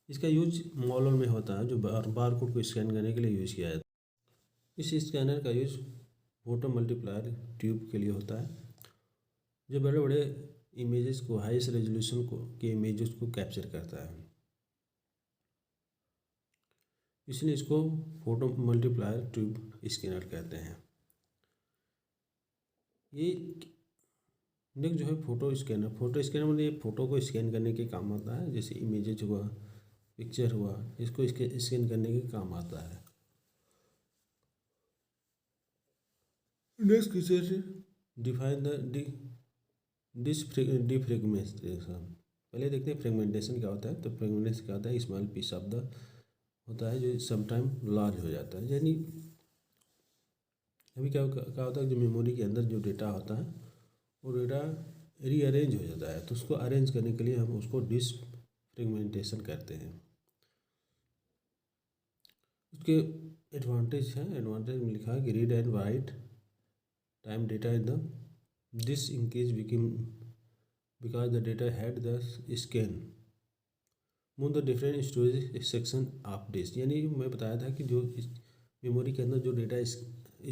इसका यूज मॉल में होता है जो बार कोड को स्कैन करने के लिए यूज किया जाता है। इस स्कैनर का यूज फोटो मल्टीप्लायर ट्यूब के लिए होता है जो बड़े बड़े इमेजेस को हाईएस्ट रेजोल्यूशन को के इमेजेस को कैप्चर करता है, इसलिए इसको फोटो मल्टीप्लायर ट्यूब स्कैनर कहते हैं। ये नेक्स्ट जो है फोटो स्कैनर मतलब ये फ़ोटो को स्कैन करने के काम आता है। जैसे इमेजेज हुआ, पिक्चर हुआ, इसको स्कैन करने के काम आता है। Next question, define the defragmentation. पहले देखते हैं फ्रेगमेंटेशन क्या होता है। तो फ्रेगमेंटेशन क्या होता है, स्मॉल पीस ऑफ द होता है जो समटाइम लार्ज हो जाता है। यानी अभी क्या होता है, जो मेमोरी के अंदर जो डेटा होता है वो डेटा रीअरेंज हो जाता है। तो उसको अरेंज करने के लिए हम उसको डिफ्रेगमेंटेशन करते हैं। उसके एडवांटेज हैं। एडवांटेज में लिखा है कि read and write time data in the this increase because the data head the scan move the different storage section of disk. यानी मैं बताया था कि जो मेमोरी के अंदर जो डेटा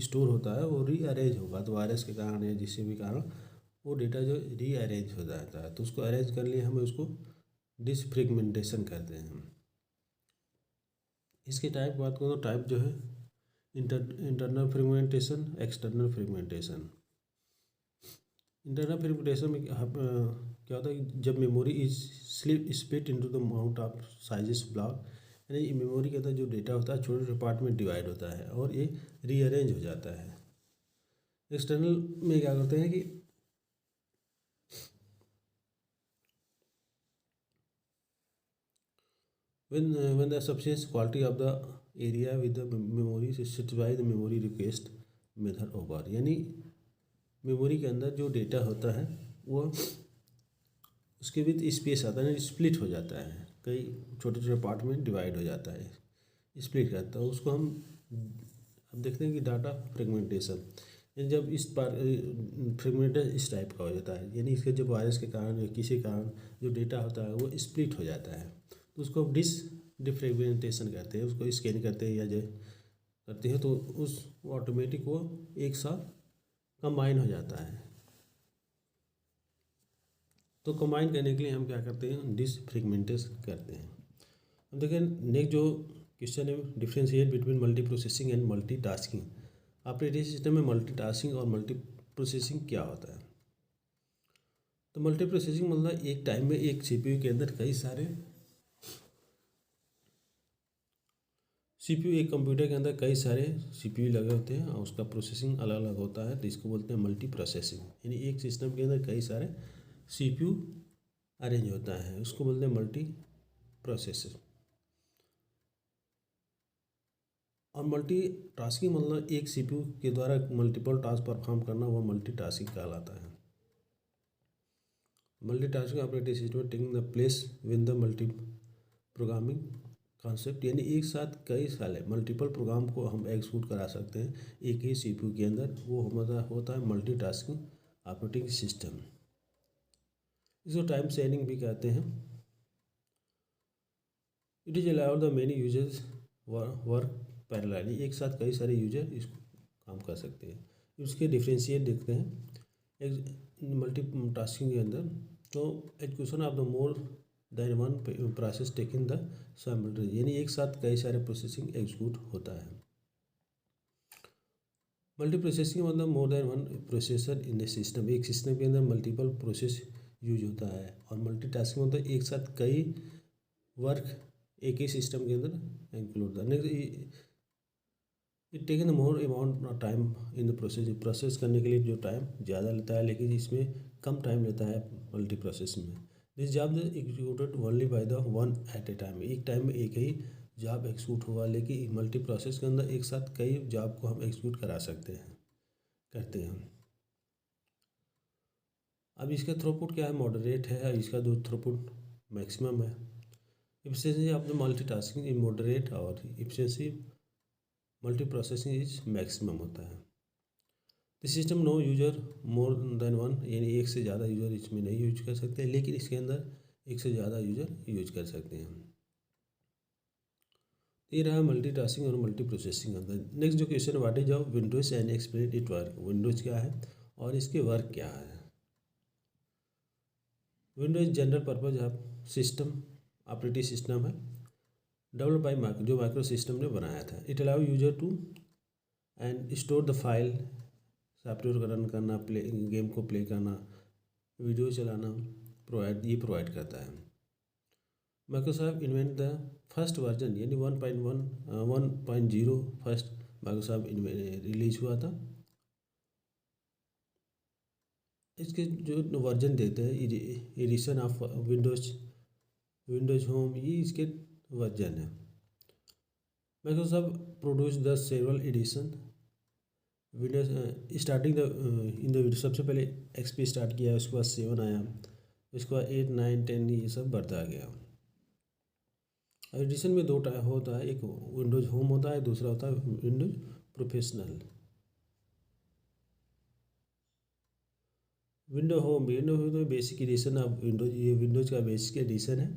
स्टोर होता है वो रीअरेंज होगा। तो वायरस के कारण या जिससे भी कारण वो डेटा जो रीअरेंज हो जाता है, तो उसको अरेंज करने लिए हम उसको डिसफ्रेगमेंटेशन करते हैं। इसके टाइप बात करूँ तो टाइप जो है internal fragmentation, external fragmentation. Internal fragmentation में क्या होता है कि जब memory is split into the amount of sizes block, यानी मेमोरी के अंदर जो डेटा होता है छोटे छोटे पार्ट में डिवाइड होता है और ये रीअरेंज हो जाता है। एक्सटर्नल में क्या करते हैं कि when the sufficient quality of the area with the memory satisfy the memory request method over। यानी मेमोरी के अंदर जो डेटा होता है वो उसके विद स्पेस आता है, स्प्लिट हो जाता है, कई छोटे छोटे पार्ट में डिवाइड हो जाता है, स्प्लिट करता है। उसको हम अब देखते हैं कि डाटा फ्रेगमेंटेशन। जब इस फ्रेगमेंटेशन इस टाइप का हो जाता है, यानी इसके जब वायरस के कारण या किसी कारण जो डेटा होता है वो स्प्लिट हो जाता है, तो उसको डिफ्रेगमेंटेशन करते हैं। उसको स्कैन करते हैं या जो करते हैं तो उस ऑटोमेटिक वो एक साथ कंबाइन हो जाता है। तो कंबाइन करने के लिए हम क्या करते हैं, डिसफ्रेगमेंटेशन करते हैं। अब देखिए नेक्स्ट जो क्वेश्चन है, differentiate between multi processing and multi tasking. Operating system में मल्टी टास्किंग और मल्टी प्रोसेसिंग क्या होता है? तो मल्टी प्रोसेसिंग मतलब एक टाइम में एक सीपीयू के अंदर कई सारे सीपीयू, एक कंप्यूटर के अंदर कई सारे सीपीयू लगे होते हैं और उसका प्रोसेसिंग अलग अलग होता है, तो इसको बोलते हैं मल्टी प्रोसेसिंग। यानी एक सिस्टम के अंदर कई सारे सीपीयू अरेंज होता है, उसको बोलते हैं मल्टी प्रोसेसिंग। और मल्टी टास्किंग मतलब एक सीपीयू के द्वारा मल्टीपल टास्क परफॉर्म करना, वह मल्टी टास्किंग कहलाता है। Multi tasking operating system taking the place with the multi programming concept, यानी एक साथ कई सारे मल्टीपल प्रोग्राम को हम एग्जीक्यूट करा सकते हैं एक ही सीपीयू के अंदर, वो होता है मल्टी टास्किंग ऑपरेटिंग सिस्टम। इसको टाइम शेयरिंग भी कहते हैं। It is allowed the many users work parallelly, एक साथ कई सारे यूजर इसको काम कर सकते हैं। उसके डिफ्रेंशिएट देखते हैं एक मल्टी टास्किंग के अंदर, तो execution of the more than one process taking the simultaneous, यानी एक साथ कई सारे प्रोसेसिंग एग्जीक्यूट होता है। मल्टी प्रोसेसिंग मतलब मोर than one processor in the system, एक सिस्टम के अंदर मल्टीपल प्रोसेस यूज होता है। और मल्टी टास्किंग मतलब एक साथ कई वर्क एक ही सिस्टम के अंदर इंक्लूड होता है। It taken more amount time in the process करने के लिए जो टाइम ज़्यादा लेता है, लेकिन इसमें कम टाइम लेता है मल्टी प्रोसेस में। This job executed only by the one at a time, एक टाइम में एक ही जॉब एग्जीक्यूट हुआ, लेकिन मल्टी प्रोसेस के अंदर एक साथ कई जॉब को हम एग्जीक्यूट करा सकते हैं, करते हैं। अब इसका थ्रूपुट क्या है, मॉडरेट है, इसका जो थ्रूपुट मैक्सिमम है। Efficiency of the multi tasking is moderate और efficiency multi processing is maximum होता है। The system no user more than one, यानी एक से ज़्यादा यूजर इसमें नहीं यूज कर सकते, लेकिन इसके अंदर एक से ज़्यादा यूजर यूज कर सकते हैं। ये रहा मल्टी टास्किंग और मल्टी प्रोसेसिंग अंदर। नेक्स्ट जो question, what is of Windows and explain it work. Windows क्या है और इसके वर्क क्या है। Windows general purpose of system operating system है, डेवलप बाय जो माइक्रो सिस्टम ने बनाया था। It allow user to and store the file, software को रन करना, गेम को प्ले करना, वीडियो चलाना, प्रोवाइड करता है। Microsoft invent the first version, यानी 1.0 फर्स्ट माइक्रोसॉफ्ट रिलीज हुआ था। इसके जो वर्जन देते हैं, एडिशन ऑफ विंडोज होम, ये इसके वर्जन है। Microsoft produce the several edition Windows starting in the सबसे पहले एक्सपी स्टार्ट किया, उसके बाद 7 आया, उसके बाद 8, 9, 10 ये सब बढ़ता गया। एडिशन में दो टाइप होता है, एक विंडोज होम होता है, दूसरा होता है Windows professional. Window basic edition of Windows, ये विंडोज का बेसिक एडिशन है।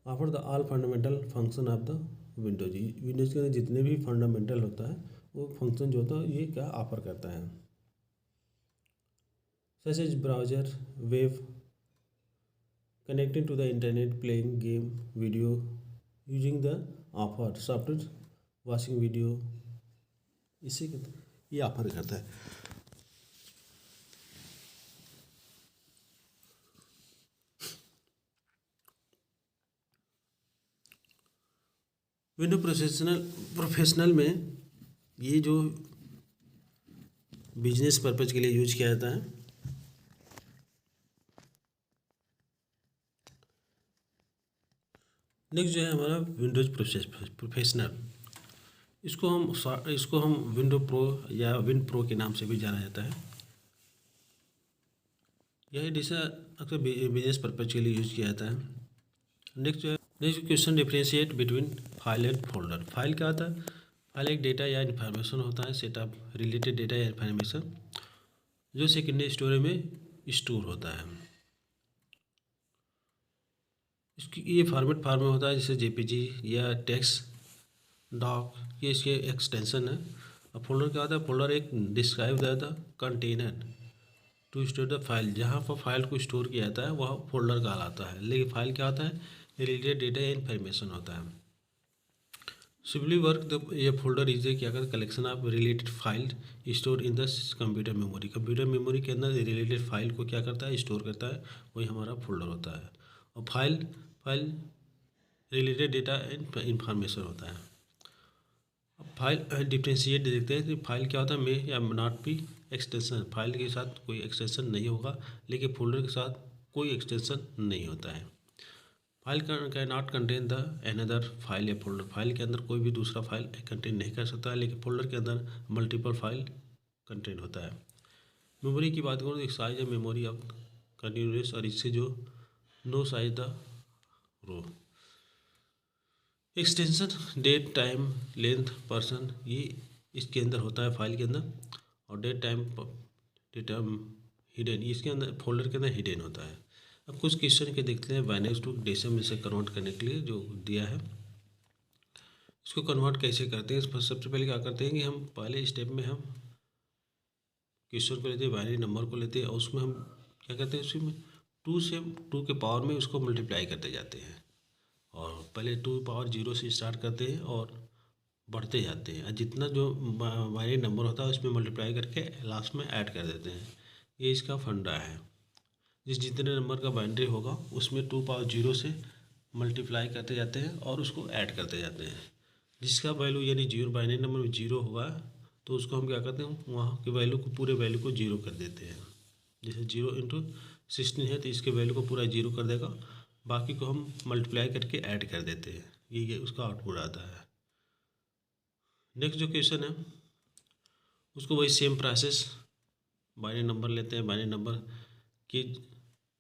Offer the all fundamental function of the Windows, Windows के अंदर जितने भी फंडामेंटल होता है वो फंक्शन जो होता है ये क्या ऑफर करता है, such as browser, web, connecting to the internet, playing game, video using the offer software, watching video, इसी के ये ऑफर करता है। विंडो प्रोफेशनल में ये जो बिजनेस पर्पज के लिए यूज किया जाता है। नेक्स्ट जो है हमारा विंडोज प्रोफेशनल, इसको हम विंडो प्रो या विन प्रो के नाम से भी जाना जाता है। यह एडिशन अक्सर बिजनेस पर्पज के लिए यूज किया जाता है। Next question, differentiate between file and folder. File क्या होता है, फाइल एक डेटा या इन्फॉर्मेशन होता है, सेट ऑफ रिलेटेड डेटा या इन्फॉर्मेशन जो सेकेंडरी स्टोरेज में स्टोर होता है। इसकी ये फॉर्मेट फार्म में होता है, जैसे जेपीजी या टेक्स्ट डॉक, ये इसके एक्सटेंशन है। अब फोल्डर क्या होता है, फोल्डर एक describe the container to store the file, जहाँ पर फाइल को स्टोर किया जाता है वह फोल्डर कहलाता है, लेकिन फाइल क्या होता है, रिलेटेड डेटा या इन्फॉर्मेशन होता है। सिंपली वर्क द ये फोल्डर इज ए क्या करता है, collection of related file store in the computer memory. Computer memory के अंदर रिलेटेड फाइल को क्या करता है, स्टोर करता है, वही हमारा फोल्डर होता है। और file related data and information होता है। अब फाइल डिफ्रेंशिएट देखते हैं कि फाइल क्या होता है, मे या नॉट बी एक्सटेंशन। फाइल के साथ कोई एक्सटेंशन नहीं होगा, लेकिन फोल्डर के साथ कोई एक्सटेंशन नहीं होता है। File can not contain the another file या फोल्डर। फाइल के अंदर कोई भी दूसरा फाइल कंटेन नहीं कर सकता है, लेकिन फोल्डर के अंदर मल्टीपल फाइल कंटेन होता है। मेमोरी की बात करूँ तो एक साइज है मेमोरी ऑफ कंटिन्यूस, और इससे जो no size the row. Extension date time length person, ये इसके अंदर होता है फाइल के अंदर। और डेट टाइम हिडन, इसके अंदर फोल्डर के अंदर हिडन होता है। अब कुछ क्वेश्चन के देखते हैं बाइनरी टू डेसिमल से कन्वर्ट करने के लिए जो दिया है। इसको कन्वर्ट कैसे करते हैं, सबसे पहले क्या करते हैं कि हम पहले स्टेप में हम क्वेश्चन को लेते हैं, बाइनरी नंबर को लेते हैं, और उसमें हम क्या करते हैं, उसमें 2 के पावर में उसको मल्टीप्लाई करते जाते हैं। और पहले 2 पावर 0 से स्टार्ट करते हैं और बढ़ते जाते हैं, और जितना जो बाइनरी नंबर होता है उसमें मल्टीप्लाई करके लास्ट में ऐड कर देते हैं। ये इसका फंडा है। जितने नंबर का बाइनरी होगा उसमें 2 पावर 0 से मल्टीप्लाई करते जाते हैं और उसको ऐड करते जाते हैं। जिसका वैल्यू यानी जीरो, बाइनरी नंबर में 0 होगा तो उसको हम क्या करते हैं, वहाँ के वैल्यू को, पूरे वैल्यू को 0 कर देते हैं। जैसे 0 × 16 है तो इसके वैल्यू को पूरा 0 कर देगा, बाकी को हम मल्टीप्लाई करके ऐड कर देते हैं। ये उसका आउटपुट आता है। नेक्स्ट जो क्वेश्चन है उसको वही सेम प्रोसेस, बाइनरी नंबर लेते हैं, बाइनरी नंबर की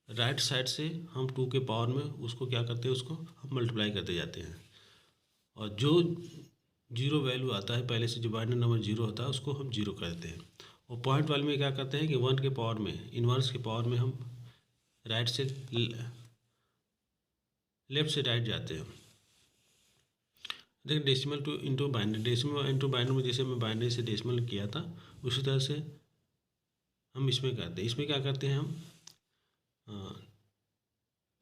राइट साइड से हम 2 के पावर में उसको क्या करते हैं, उसको हम मल्टीप्लाई करते जाते हैं। और जो 0 वैल्यू आता है पहले से, जो बाइनरी नंबर 0 होता है उसको हम 0 कर देते हैं। और पॉइंट वाले में क्या करते हैं कि 1 के पावर में, इनवर्स के पावर में हम राइट से लेफ्ट से राइट जाते हैं। देखिए decimal two into binary, decimal into binary में जैसे मैं बाइनरी से डेसिमल किया था उसी तरह से हम इसमें करते हैं। इसमें क्या करते हैं हम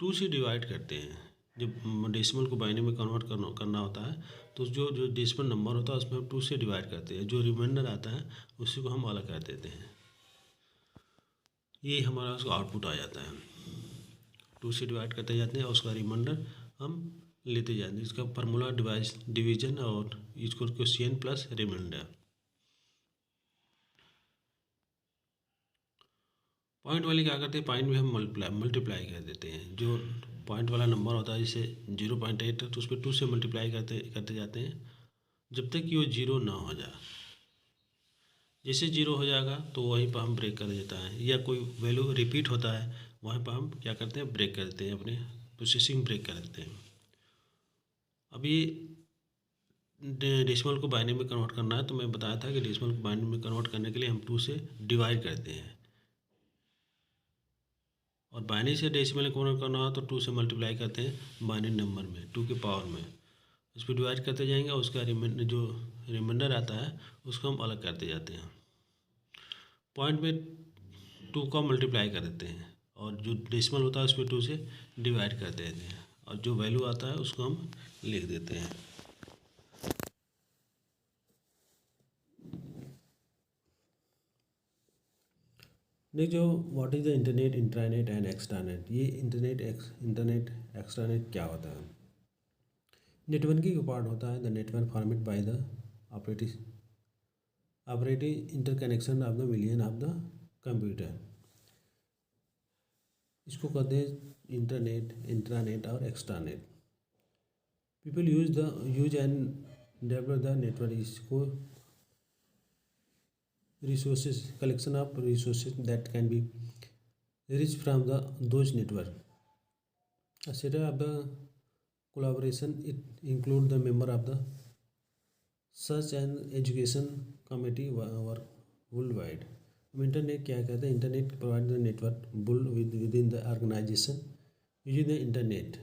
2 से डिवाइड करते हैं। जब डेसिमल को बाइनरी में कन्वर्ट करना होता है तो जो डेसिमल नंबर होता है उसमें हम 2 से डिवाइड करते हैं, जो रिमाइंडर आता है उसी को हम अलग कर देते हैं। ये हमारा उसका आउटपुट आ जाता है। 2 से डिवाइड करते जाते हैं और उसका रिमाइंडर हम लेते जाते हैं। इसका फार्मूला डिवीजन और इसको क्वेश्चन प्लस रिमाइंडर। पॉइंट वाले क्या करते हैं, पॉइंट में हम मल्टीप्लाई कर देते हैं। जो पॉइंट वाला नंबर होता है जैसे 0.8 है तो उस पर 2 से मल्टीप्लाई करते जाते हैं जब तक कि वो 0 ना हो जाए। जैसे 0 हो जाएगा तो वहीं पर हम ब्रेक कर देता है, या कोई वैल्यू रिपीट होता है वहीं पर हम क्या करते हैं, ब्रेक कर देते हैं, अपने प्रोसेसिंग ब्रेक कर देते हैं। अभी डेसिमल को बाइनरी में कन्वर्ट करना है तो मैं बताया था कि डेसिमल को बाइनरी में कन्वर्ट करने के लिए हम 2 से डिवाइड करते हैं, और बाइनरी से डेसिमल में कन्वर्ट करना हो तो 2 से मल्टीप्लाई करते हैं बाइनरी नंबर में 2 के पावर में, उस पर डिवाइड करते जाएंगे और उसका जो रिमाइंडर आता है उसको हम अलग करते जाते हैं। पॉइंट में 2 का मल्टीप्लाई कर देते हैं और जो डेसिमल होता है उसमें 2 से डिवाइड कर देते हैं, और जो वैल्यू आता है उसको हम लिख देते हैं। नेक्स्ट जो what is the internet, intranet and extranet. ये इंटरनेट एक्सट्रानेट क्या होता है। नेटवर्किंग का पार्ट होता है the network format by the operating interconnection of the million of the computer. इसको कहते हैं इंटरनेट, इंट्रानेट और extranet. People use and develop the network. इसको resources, collection of resources that can be reached from those network. A setup of the collaboration, it include the member of the search and education committee work worldwide. Internet क्या कहते हैं, internet provide the network built within the organization using the internet.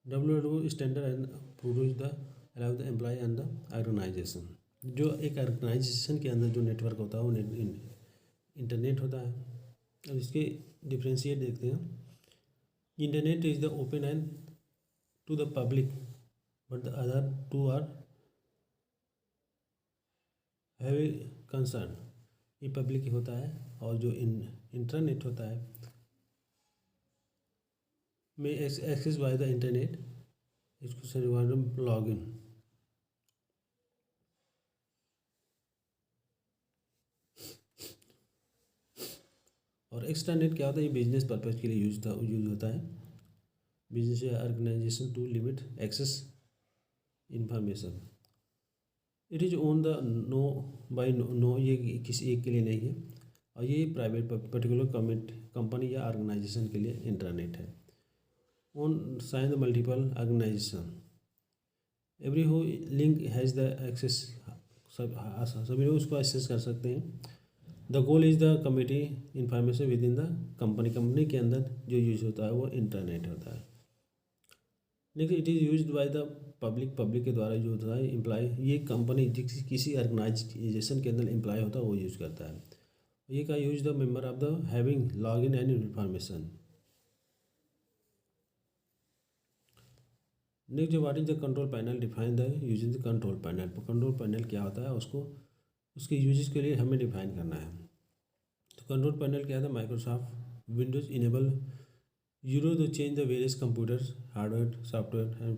WWW standard and produce the allow the employee and the organization. जो एक organisation के अंदर जो network होता है वो इंटरनेट होता है। अब इसके डिफ्रेंशिएट देखते हैं। Internet is the open and to the public but the other to are have a concern. ये पब्लिक होता है और जो इंटरनेट होता है में एक्सेस बाय द इंटरनेट, इसको से लॉग इन। और एक्सट्रानेट क्या होता है, ये बिजनेस पर्पज़ के लिए यूज होता है। बिजनेस या organization to limit access information. It is own the no by no, ये किसी एक के लिए नहीं है। और ये प्राइवेट पर्टिकुलर कंपनी या ऑर्गेनाइजेशन के लिए इंटरनेट है। Own sign the multiple organization every who link has the access, सभी लोग उसको एक्सेस कर सकते हैं। The goal is the committee information within the company के अंदर जो यूज होता है वो इंटरनेट होता है। लेकिन it is use by the public के द्वारा जो होता है एम्प्लॉय, ये कंपनी किसी ऑर्गेनाइजेशन के अंदर एम्प्लॉय होता है वो यूज़ करता है। ये का use the member of the having log in and information. Next जो what is the control panel define the using the control panel. Control panel क्या होता है उसको उसके यूजेस के लिए हमें डिफाइन करना है। तो कंट्रोल पैनल क्या था, Microsoft Windows enable euro the change the various computers hardware software and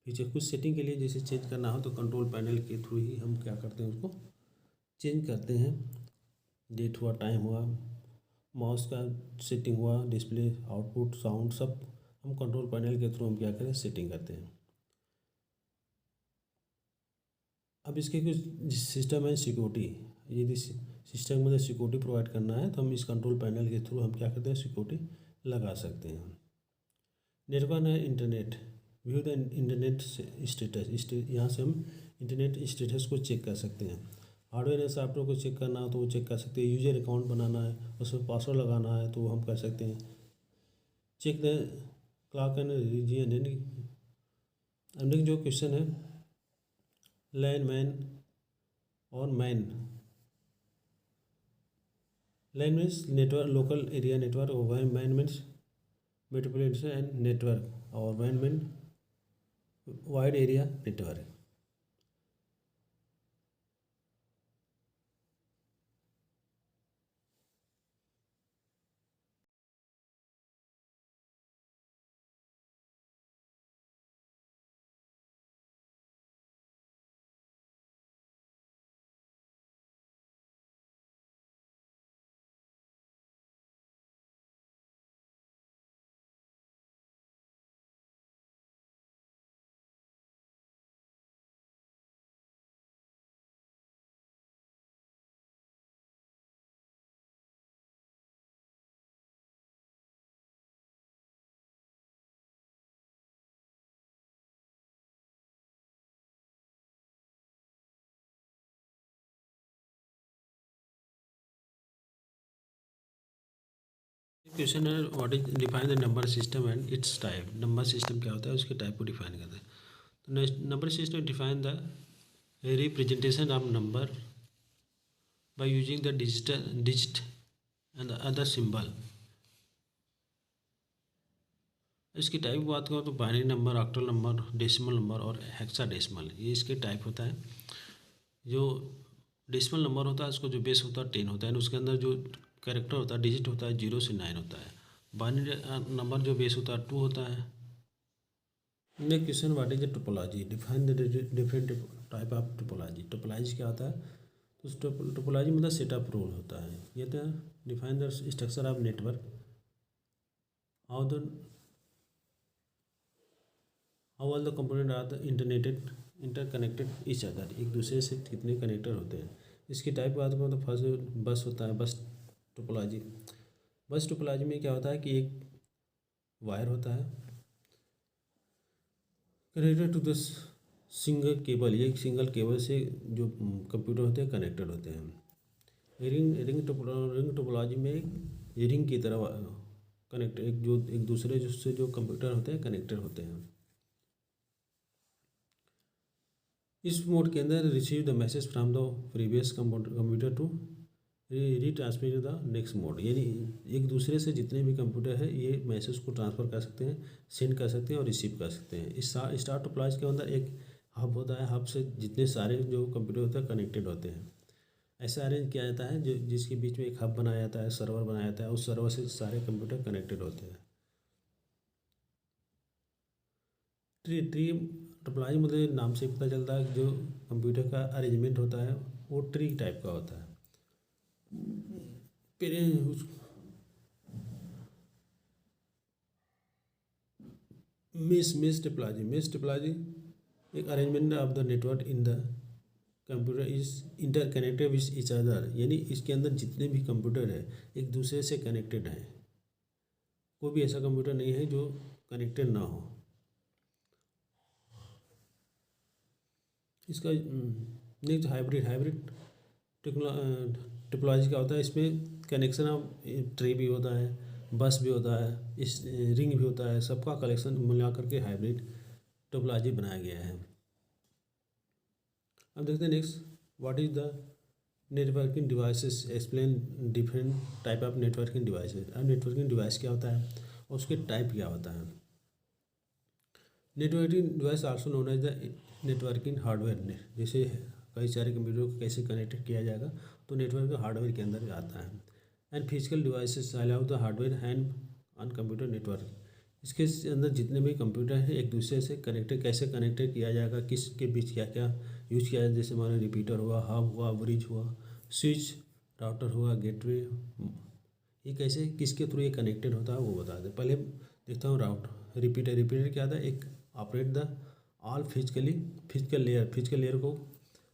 feature. कुछ सेटिंग के लिए जैसे चेंज करना हो तो कंट्रोल पैनल के थ्रू ही हम क्या करते हैं उसको चेंज करते हैं। डेट हुआ, टाइम हुआ, माउस का सेटिंग हुआ, डिस्प्ले आउटपुट साउंड सब हम कंट्रोल पैनल के थ्रू हम क्या करें सेटिंग करते हैं। अब इसके कुछ सिस्टम एंड सिक्योरिटी, यदि सिस्टम में सिक्योरिटी प्रोवाइड करना है तो हम इस कंट्रोल पैनल के थ्रू हम क्या करते हैं सिक्योरिटी लगा सकते हैं। Network and internet view the internet status, यहाँ से हम इंटरनेट स्टेटस को चेक कर सकते हैं। हार्डवेयर या सॉफ्टवेयर को चेक करना हो तो वो चेक कर सकते हैं। यूजर अकाउंट बनाना है, उसमें पासवर्ड लगाना है तो वो हम कर सकते हैं। Check the clock and region. अब जो क्वेश्चन है लैंड मैन और MAN. LAN means network local area network, और MAN means metropolitan and network, और MAN mean wide area network. Question है what is define the number system and its type. Number system क्या होता है उसके type को define करते हैं। तो next number system define the representation of number by using the digit and the other symbol. इसकी टाइप की बात करो तो binary number, octal number, decimal number और हेक्साडेसिमल, ये इसके टाइप होता है। जो डेसिमल नंबर होता है उसको जो बेस होता है 10 होता है, उसके अंदर जो कैरेक्टर होता है डिजिट होता है 0 से 9 होता है। बाइनरी नंबर जो बेस होता है 2 होता है। Next question what is the topology, define the different type of topology. Topology क्या होता है, तो टोपोलॉजी मतलब सेटअप रोल होता है। ये तो define the structure of network, how the how all the component are the interconnected each other, एक दूसरे से कितने कनेक्टर होते हैं। इसकी टाइप बात करो तो फर्स्ट बस होता है, बस टोपोलॉजी। बस टोपोलॉजी में क्या होता है कि एक वायर होता है connected to the single cable, ये एक सिंगल केबल से जो कंप्यूटर होते हैं कनेक्टेड होते हैं। रिंग टोपोलॉजी में एक रिंग की तरह कनेक्ट एक दूसरे से जो कंप्यूटर होते हैं कनेक्टेड होते हैं। इस मोड के अंदर receive the message from the previous computer to retransmit the next mode, यानी एक दूसरे से जितने भी कंप्यूटर है ये मैसेज को ट्रांसफ़र कर सकते हैं, सेंड कर सकते हैं और रिसीव कर सकते हैं। इस स्टार टोपोलॉजी के अंदर एक हब होता है, हब से जितने सारे जो कंप्यूटर होते हैं कनेक्टेड होते हैं। ऐसा अरेंज किया जाता है जो जिसके बीच में एक हब बनाया जाता है, सर्वर बनाया जाता है, उस सर्वर से सारे कंप्यूटर कनेक्टेड होते हैं। ट्री ट्री टोपोलॉजी मतलब नाम से पता चलता है कि जो कंप्यूटर का अरेंजमेंट होता है वो ट्री टाइप का होता है। फिर मिस टोपोलॉजी एक arrangement of the network in the computer is interconnected with each other, यानी इसके अंदर जितने भी कंप्यूटर है एक दूसरे से कनेक्टेड हैं, कोई भी ऐसा कंप्यूटर नहीं है जो कनेक्टेड ना हो। इसका नेक्स्ट हाइब्रिड टिपोलॉजी का होता है। इसमें कनेक्शन ऑफ ट्री भी होता है, बस भी होता है, इस रिंग भी होता है, सबका कलेक्शन मिला करके हाइब्रिड टोपोलॉजी बनाया गया है। अब देखते हैं next, what is the networking devices, explain different type of networking devices. अब नेटवर्किंग डिवाइस क्या होता है और उसके टाइप क्या होता है। Networking device also known as the networking hardware, जैसे कई सारे कंप्यूटर को कैसे कनेक्टेड किया जाएगा तो नेटवर्क हार्डवेयर के अंदर आता है। And physical devices allow the hardware hand on computer network, इसके अंदर जितने भी कंप्यूटर हैं एक दूसरे से कनेक्टेड कैसे कनेक्टेड किया जाएगा, किसके बीच क्या क्या यूज किया जाए, जैसे हमारा रिपीटर हुआ, हब हुआ, ब्रिज हुआ, स्विच, राउटर हुआ, गेटवे, ये कैसे किसके थ्रू ये कनेक्टेड होता है वो बता दें। पहले देखता हूँ राउटर रिपीटर क्या था, एक operate the all physical layer को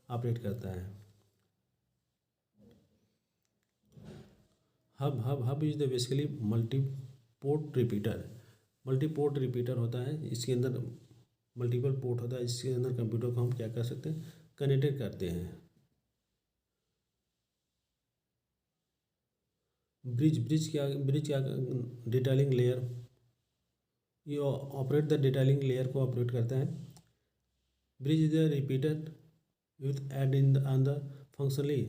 ऑपरेट करता है। Hub is the basically multiport repeater होता है, इसके अंदर मल्टीपल पोर्ट होता है, इसके अंदर कंप्यूटर को हम क्या कर सकते हैं, कनेक्टेड करते हैं। ब्रिज क्या डिटेलिंग लेयर, ये ऑपरेट द डिटेलिंग लेयर को ऑपरेट करता है। Bridge is the repeater with add in on the functionally.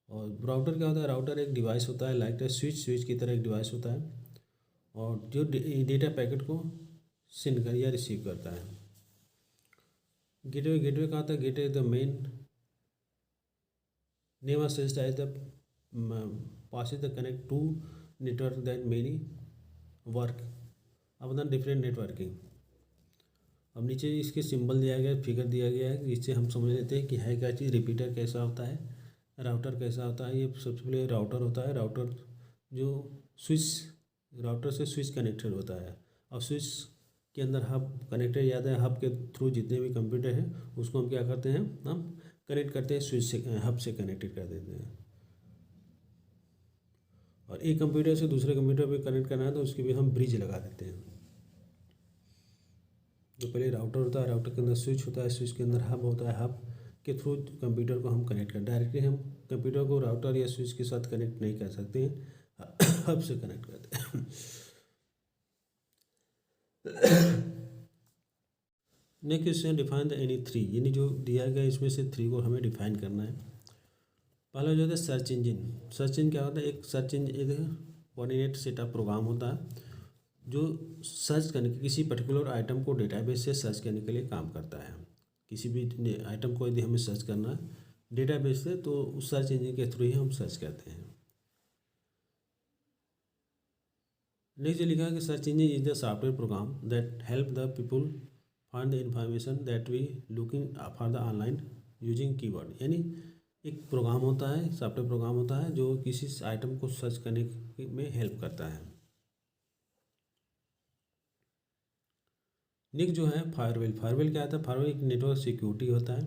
और राउटर क्या होता है, राउटर एक डिवाइस होता है लाइक स्विच की तरह एक डिवाइस होता है और जो डेटा पैकेट को सेंड कर या रिसीव करता है। गेटवे का होता है, gateway the main name of system as the passes the connect to network that many work अपना डिफरेंट नेटवर्किंग। अब नीचे इसके सिंबल दिया गया है, फिगर दिया गया है, इससे हम समझ लेते हैं कि है क्या चीज़। रिपीटर कैसा होता है, राउटर कैसा होता है। ये सबसे पहले राउटर होता है, राउटर जो राउटर से स्विच कनेक्टेड होता है और स्विच के अंदर हब कनेक्टेड जाता है। हब के थ्रू जितने भी कंप्यूटर हैं उसको हम क्या करते हैं, हम कनेक्ट करते हैं स्विच से, हब से कनेक्टेड कर देते हैं। और एक कंप्यूटर से दूसरे कंप्यूटर पे कनेक्ट करना है तो उसके भी हम ब्रिज लगा देते हैं। जो पहले राउटर होता है, राउटर के अंदर स्विच होता है, स्विच के अंदर हब होता है, हब के थ्रू कंप्यूटर को हम कनेक्ट कर, डायरेक्टली हम कंप्यूटर को राउटर या स्विच के साथ कनेक्ट नहीं कर सकते हैं, हब से कनेक्ट करते हैं। Next question, define the any three, यानी जो दिया गया इसमें से थ्री को हमें डिफाइन करना है। पहला जो होता है सर्च इंजन क्या होता है, एक सर्च इंजन एक कोऑर्डिनेट सेटअप प्रोग्राम होता है जो सर्च करने के किसी पर्टिकुलर आइटम को डेटाबेस से सर्च करने के लिए काम करता है। किसी भी आइटम को यदि हमें सर्च करना है डेटाबेस से तो उस सर्च इंजन के थ्रू ही हम सर्च करते हैं। नेक्स्ट जो लिखा है कि search engine is the software program that help the people find the information that we looking for the online using keyword, यानी एक प्रोग्राम होता है, सॉफ्टवेयर प्रोग्राम होता है जो किसी आइटम को सर्च करने में हेल्प करता है। नेक्स्ट जो है फायरवेल क्या होता है, फायरवेल एक नेटवर्क सिक्योरिटी होता है,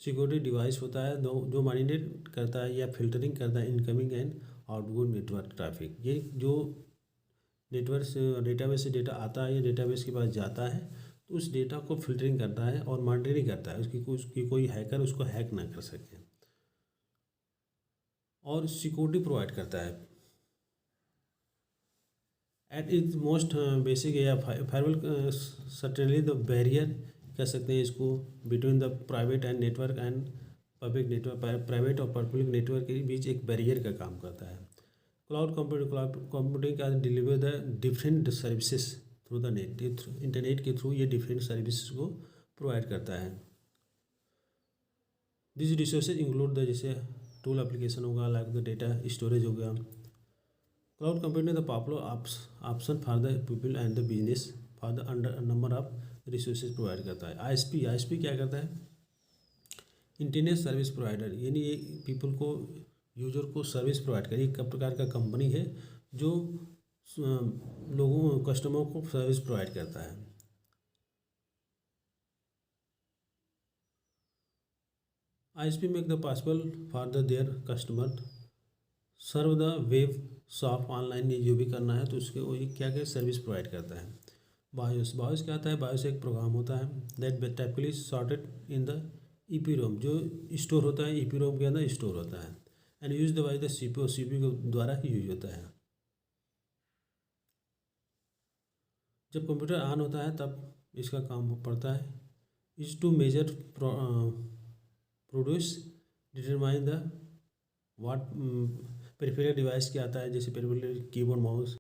सिक्योरिटी डिवाइस होता है जो मॉनिटर करता है या फिल्टरिंग करता है incoming and outgoing network traffic. ये जो नेटवर्क से डेटाबेस से डेटा आता है या डेटाबेस के पास जाता है तो उस डेटा को फिल्टरिंग करता है और मॉनिटरिंग करता है उसकी कोई हैकर उसको हैक ना कर सके, और सिक्योरिटी प्रोवाइड करता है। एट इज मोस्ट बेसिक या फायरवॉल सर्टेनली द बैरियर कह सकते हैं इसको, between the private and network and public network, private और पब्लिक नेटवर्क के बीच एक बैरियर का काम करता है। क्लाउड कंप्यूटिंग का deliver the different services through the net, internet के थ्रू ये डिफरेंट सर्विसेज को प्रोवाइड करता है। दिस रिसोर्सेज इंक्लूड द, जैसे टूल एप्लीकेशन होगा, लाइक द डेटा स्टोरेज हो गया। Cloud computing the popular option for the people and the business for the under number of resources provide करता है। ISP क्या करता है? इंटरनेट सर्विस प्रोवाइडर, यानी ये पीपल को, यूजर को सर्विस प्रोवाइड करे। एक प्रकार का कंपनी है जो लोगों कस्टमर को सर्विस प्रोवाइड करता है। ISP make the possible for the their customer serve the web shop online, ये जो भी करना है तो उसके वो क्या क्या सर्विस प्रोवाइड करता है। बायोस क्या होता है? बायोस एक प्रोग्राम होता है that typically sorted in the EPROM, जो स्टोर होता है EPROM के अंदर स्टोर होता है, and use by the CPU के द्वारा ही यूज होता है। जब कंप्यूटर ऑन होता है तब इसका काम पड़ता है is to major produce determine the what peripheral device क्या आता है, जैसे पेरिफेरल कीबोर्ड, माउस।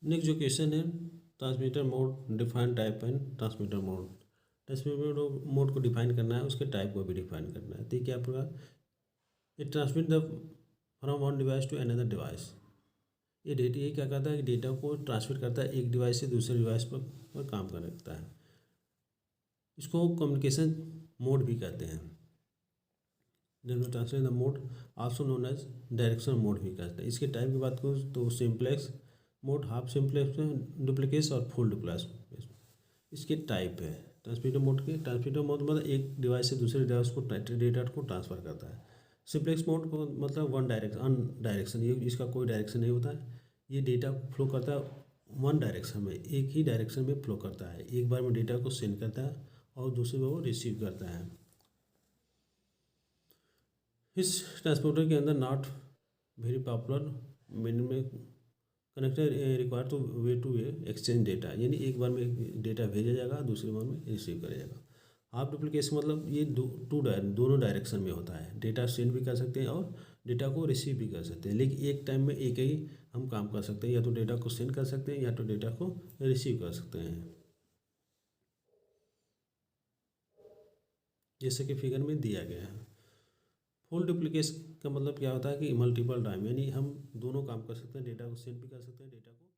नेक्स्ट जो क्वेश्चन है, transmitter mode define type and transmitter mode. Transmitter mode को डिफाइन करना है, उसके टाइप को भी डिफाइन करना है। ठीक है, आप it transmit the from one device to another device. ये क्या करता है कि डेटा को ट्रांसफर करता है एक डिवाइस से दूसरे डिवाइस पर काम करता है। इसको कम्युनिकेशन मोड भी कहते हैं। Translate the mode also known as direction mode भी कहते हैं। इसके टाइप की बात करूँ तो simplex mode, half simplex, duplication और फुल डुप्लीकेशन इसके टाइप है। ट्रांसमीटर मोड मतलब एक डिवाइस से दूसरे डिवाइस को डेटा को ट्रांसफ़र करता है। सिंप्लेक्स मोड को मतलब अन डायरेक्शन, ये इसका कोई डायरेक्शन नहीं होता है। ये डेटा फ्लो करता है वन डायरेक्शन में, एक ही डायरेक्शन में फ्लो करता है। एक बार में डेटा को सेंड करता है और दूसरी बार वो रिसीव करता है। इस ट्रांसपोर्टर के अंदर नॉट वेरी पॉपुलर में connector require two way exchange data, यानी एक बार में डेटा भेजा जाएगा, दूसरी बार में रिसीव करा जाएगा। हाफ डुप्लीकेशन मतलब ये दोनों डायरेक्शन में होता है। डेटा सेंड भी कर सकते हैं और डेटा को रिसीव भी कर सकते हैं, लेकिन एक टाइम में एक ही हम काम कर सकते हैं। या तो डेटा को सेंड कर सकते हैं या तो डेटा को रिसीव कर सकते हैं, जैसे कि फिगर में दिया गया है। फुल डुप्लीकेशन का मतलब क्या होता है कि मल्टीपल टाइम, यानी हम दोनों काम कर सकते हैं, डेटा को सेंड भी कर सकते हैं, डेटा को